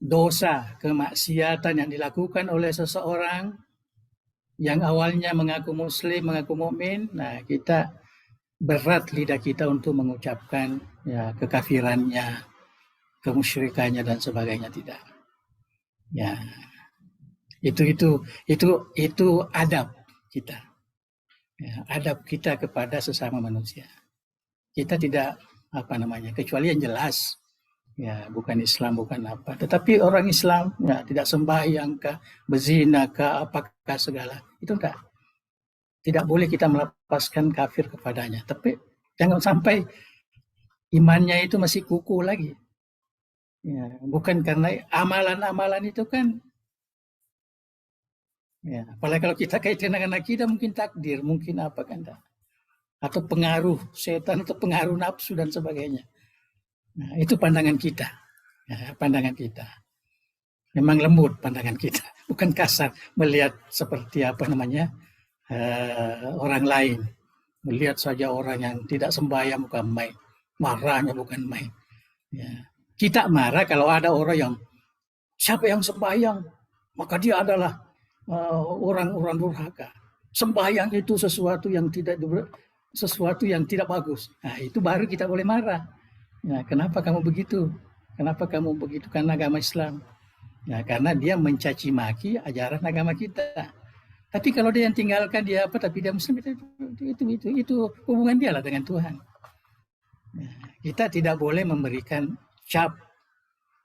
dosa, kemaksiatan yang dilakukan oleh seseorang yang awalnya mengaku muslim, mengaku mukmin, kita berat lidah kita untuk mengucapkan kekafirannya, kemusyrikannya dan sebagainya, tidak. Ya. Itu adab kita. Ya, adab kita kepada sesama manusia. Kita tidak kecuali yang jelas. Ya, bukan Islam, bukan apa. Tetapi orang Islam tidak sembahyang kah, berzina kah, apakah segala. Itu enggak. Tidak boleh kita melepaskan kafir kepadanya. Tapi jangan sampai imannya itu masih kukuh lagi. Ya, bukan karena amalan-amalan itu kan. Ya, apalagi kalau kita kaitan dengan akidah, mungkin takdir, mungkin apa kan. Atau pengaruh setan, atau pengaruh nafsu dan sebagainya. Nah, itu pandangan kita. Ya, pandangan kita. Memang lembut pandangan kita. Bukan kasar melihat seperti orang lain. Melihat saja orang yang tidak sembahyang bukan main, marahnya bukan main. Ya. Kita marah kalau ada orang yang siapa yang sembahyang, maka dia adalah orang-orang durhaka. Sembahyang itu sesuatu yang tidak bagus. Nah, itu baru kita boleh marah. Ya, kenapa kamu begitu? Kenapa kamu begitu? Karena agama Islam. Ya, karena dia mencaci maki ajaran agama kita. Tapi kalau dia yang tinggalkan dia apa? Tapi dia Muslim itu hubungan dia lah dengan Tuhan. Ya, kita tidak boleh memberikan cap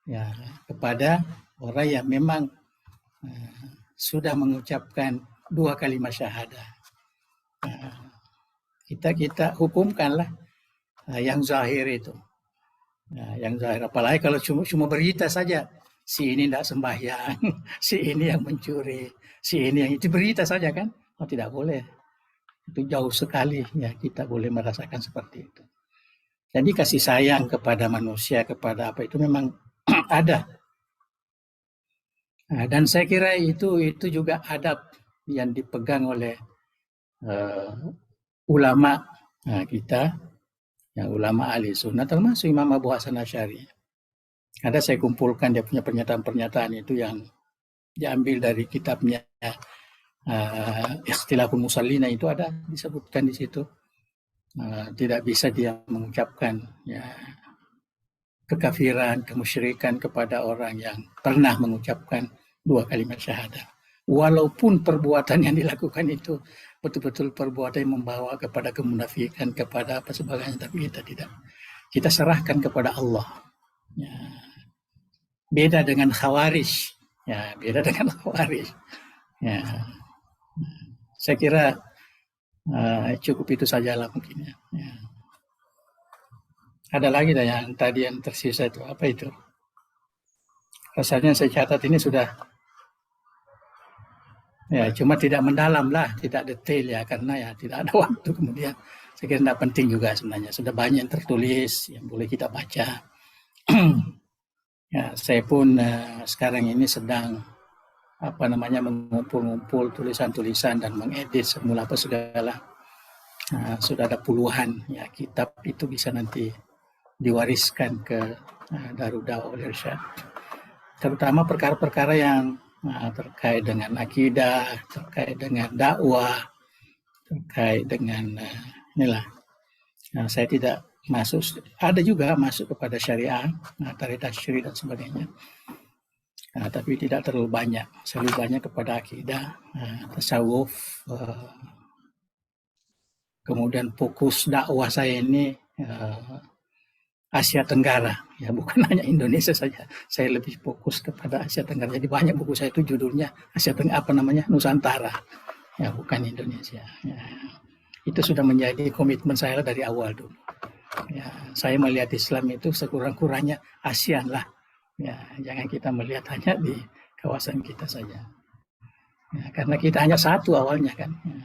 ya kepada orang yang memang sudah mengucapkan 2 kalimat syahadah. Kita hukumkanlah yang zahir itu. Yang zahir. Apalagi kalau cuma berita saja, si ini tidak sembahyang, si ini yang mencuri, si ini yang itu berita saja kan? Oh, tidak boleh. Itu jauh sekali ya kita boleh merasakan seperti itu. Jadi kasih sayang kepada manusia, kepada apa itu memang ada. Nah, dan saya kira itu juga adab yang dipegang oleh ulama kita, ya, ulama ahli sunnah, termasuk Imam Abu Hasan Asy'ari. Ada saya kumpulkan dia punya pernyataan-pernyataan itu yang diambil dari kitabnya Ikhtilaful Musallina, itu ada disebutkan di situ. Tidak bisa dia mengucapkan ya, kekafiran, kemusyrikan kepada orang yang pernah mengucapkan 2 kalimat syahadah. Walaupun perbuatan yang dilakukan itu betul-betul perbuatan yang membawa kepada kemunafikan, kepada apa sebagainya, tapi kita tidak. Kita serahkan kepada Allah. Ya. Beda dengan Khawarij. Ya, beda dengan Khawarij. Ya. Saya kira cukup itu sajalah mungkin ya. Ya. Ada lagi yang tadi yang tersisa itu, apa itu? Rasanya saya catat ini sudah ya cuma tidak mendalam lah, tidak detail ya, karena ya tidak ada waktu. Kemudian saya kira tidak penting juga sebenarnya, sudah banyak yang tertulis yang boleh kita baca. Ya, saya pun sekarang ini sedang mengumpul-ngumpul tulisan-tulisan dan mengedit semula apa segala. Sudah ada puluhan ya kitab, itu bisa nanti diwariskan ke Darud Da'wah wal Irsyad. Terutama perkara-perkara yang terkait dengan akidah, terkait dengan dakwah, terkait dengan saya tidak masuk, ada juga masuk kepada syariah, tari tasyri dan sebagainya. Tapi tidak terlalu banyak, lebih banyak kepada akidah, tasawuf. Kemudian fokus dakwah saya ini Asia Tenggara, ya bukan hanya Indonesia saja. Saya lebih fokus kepada Asia Tenggara. Jadi banyak buku saya itu judulnya Asia Tenggara, Nusantara, ya bukan Indonesia. Ya. Itu sudah menjadi komitmen saya dari awal dulu. Ya, saya melihat Islam itu sekurang-kurangnya ASEAN lah. Ya, jangan kita melihat hanya di kawasan kita saja. Ya, karena kita hanya satu awalnya kan. Ya.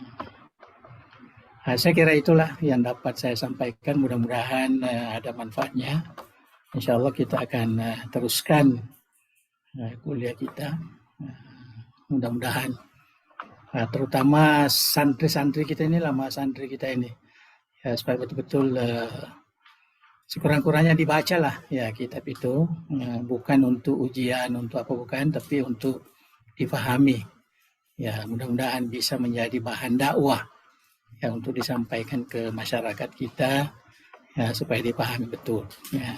Saya kira itulah yang dapat saya sampaikan. Mudah-mudahan ada manfaatnya. Insya Allah kita akan teruskan kuliah kita. Mudah-mudahan terutama santri-santri kita ini, lama santri kita ini, ya, supaya betul-betul sekurang-kurangnya dibaca lah ya kitab itu, bukan untuk ujian, untuk apa bukan, tapi untuk difahami. Ya, mudah-mudahan bisa menjadi bahan dakwah ya untuk disampaikan ke masyarakat kita ya, supaya dipahami betul ya,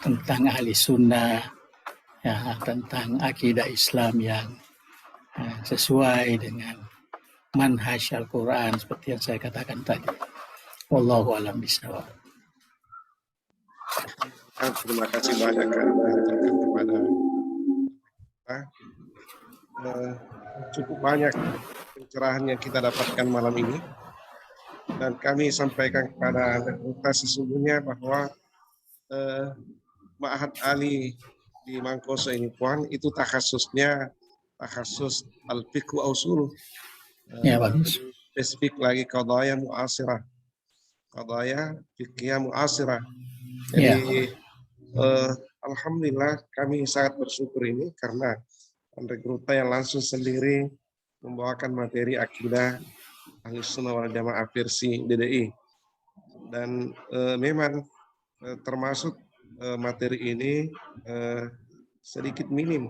tentang ahli sunnah ya, tentang akidah Islam yang sesuai dengan manhaj Al-Quran seperti yang saya katakan tadi. Wallahu a'lam bishawab. Terima kasih banyak kepada cukup banyak pencerahan yang kita dapatkan malam ini, dan kami sampaikan kepada kita sesungguhnya bahwa Ma'had Ali di Mangkoso ini Puan itu takhasus al-fiqh wa usul. Ya, bagus. Spesifik lagi qadaya mu'asirah. Qadaya fiqhiyah mu'asirah. Jadi alhamdulillah kami sangat bersyukur ini karena rekruta yang langsung sendiri membawakan materi akidah Ahlus Sunnah wal Jamaah versi DDI. Dan memang termasuk materi ini sedikit minim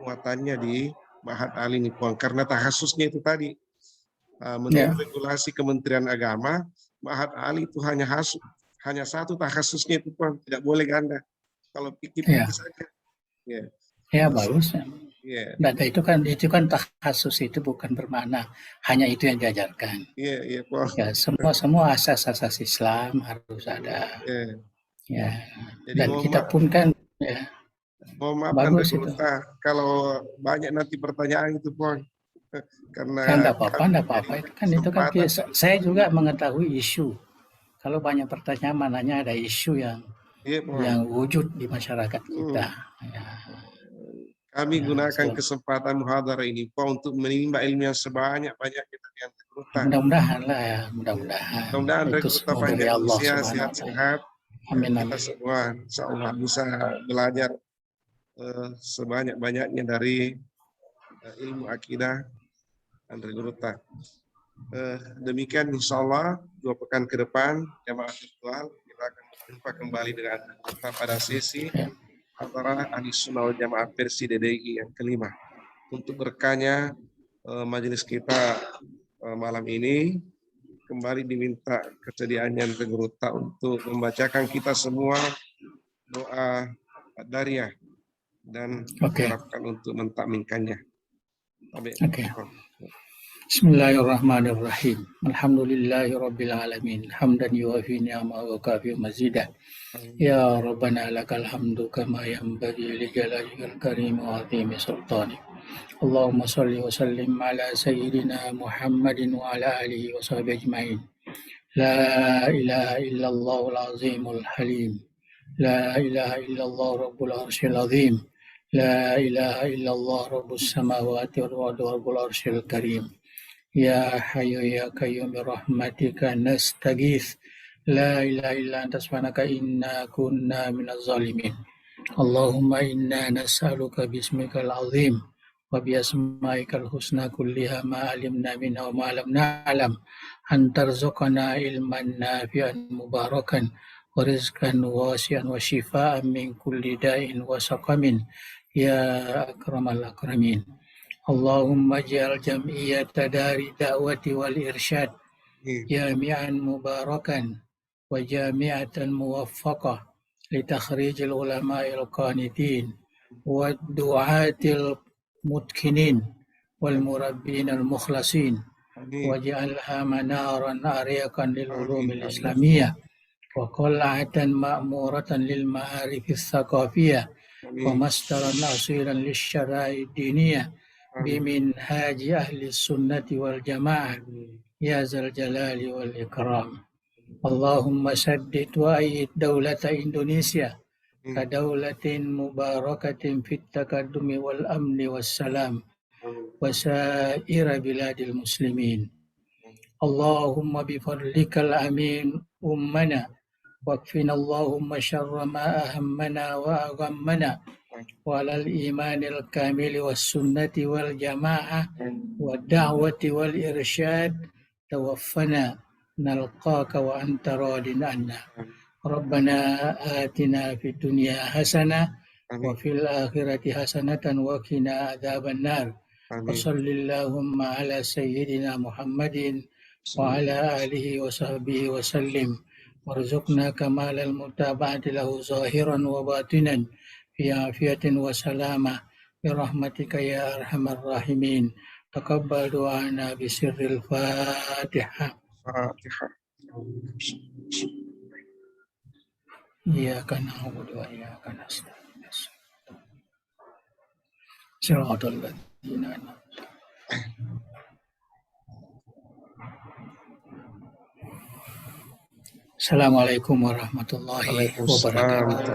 muatannya di Ma'had Ali ini, Puan, karena takhasusnya itu tadi. Menurut regulasi Kementerian Agama, Ma'had Ali itu hanya satu takhasusnya itu, Puan, tidak boleh ganda. Kalau pikir-pikir saja. Ya bagus. Yeah. Data itu kan takhasus itu bukan bermakna hanya itu yang diajarkan. Iya, Ya semua asas-asas Islam harus ada. Ya. Jadi Dan kita pun kan mohon maaf bagus itu. Kalau banyak nanti pertanyaan itu, Pon. Karena kan enggak apa-apa. Itu kan saya juga mengetahui isu. Kalau banyak pertanyaan mananya ada isu yang wujud di masyarakat kita. Kami gunakan kesempatan muhadharah ini, Pak, untuk menimba ilmu yang sebanyak-banyaknya dari yang Tegruta. Mudah-mudahan lah ya, mudah-mudahan. Itu semua dari Allah sehat-sehat. Amin. Kita semua insyaallah bisa belajar sebanyak-banyaknya dari ilmu akidah dan Tegruta. Demikian insyaallah 2 pekan ke depan jamaah virtual kita akan berjumpa kembali dengan kita pada sesi antara Ahlus Sunnah wal Jamaah versi DDI yang kelima. Untuk berkahnya majelis kita malam ini kembali diminta kesediaannya Tegruta untuk membacakan kita semua doa Dariyah dan diharapkan untuk mentakminkannya. Bismillahirrahmanirrahim. Alhamdulillahirabbil alamin. Hamdan yuwafi ni'amahu wa kafi mazidah. Ya Rabbana lakal hamdu kama yanbaghi li jalalil karim wa 'azimi sultanik. Allahumma shalli wa sallim ala sayyidina Muhammadin wa ala alihi wa sahbihi ajma'in. La ilaha illallahul azimul halim. La ilaha illallah rabbul arsyil azim. La ilaha illallah rabbus samawati wal ardi rabbul arsyil karim. Ya Hayyu ya Qayyum bi rahmatika nastaghits. La ilaha illa anta subhanaka inna kunna minaz zalimin. Allahumma inna nas'aluka bismikal azim wa bi asma'ikal husna kulliha ma alimna minha wa ma lam na'lam an tarzuqana ilman nafi'an mubarakan wa rizqan wasi'an wa shifaa'an min kulli da'in wa saqamin ya akramal akramin. Allahumma ja'al jam'iyyata dari da'wati wal irsyad jami'an mubarakan wa jami'atan muwaffaqah li takhrijil ulama'il qanitin wa du'atil mutkinin wal murabbin al mukhlasin wa ja'alha manaran ariyakan lil ulumil islamiyah wa qal'atan ma'muratan lil ma'arifis thaqafiyah wa masdaran asiran lis syara'i diniyah بمنهاج أهل السنة والجماعة يا ذا الجلال والإكرام. اللهم سدد وأيد دولة إندونيسيا كدولة مباركة في التقدم والأمن والسلام وسائر بلاد المسلمين. اللهم بفضلك الأمين أمنا واكفنا اللهم شر ما أهمنا وأغمنا وعلى الإيمان الكامل والسنة والجماعة والدعوة والإرشاد توفنا نلقاك وأنت راض عنا. ربنا آتنا في الدنيا حسنة وفي الآخرة حسنة وقنا عذاب النار. وصل اللهم على سيدنا محمد وعلى آله وصحبه وسلم وارزقنا كمال المتابعة له ظاهرا وباطنا في عافية وسلامة برحمتك يا أرحم الراحمين. تقبل دعانا بسر الفاتحة. إياك نعبد وإياك نستعين صراط الذين أنعمت Assalamualaikum warahmatullahi wabarakatuh.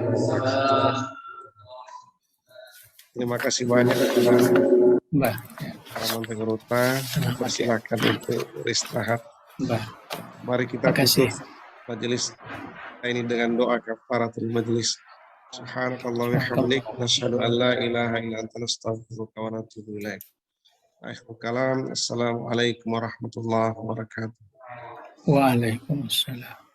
Terima kasih banyak Mbak. Haraman Tegruta. Silakan untuk beristirahat. Mbak. Mari kita tutup majelis ini dengan doa kafaratul majelis. Subhanakallah wa bihamdik, nasyhadu an la ilaha illa anta nastaghfiruka wa natubu ilaik. Akhirul kalam. Assalamualaikum warahmatullahi wabarakatuh. Waalaikumsalam.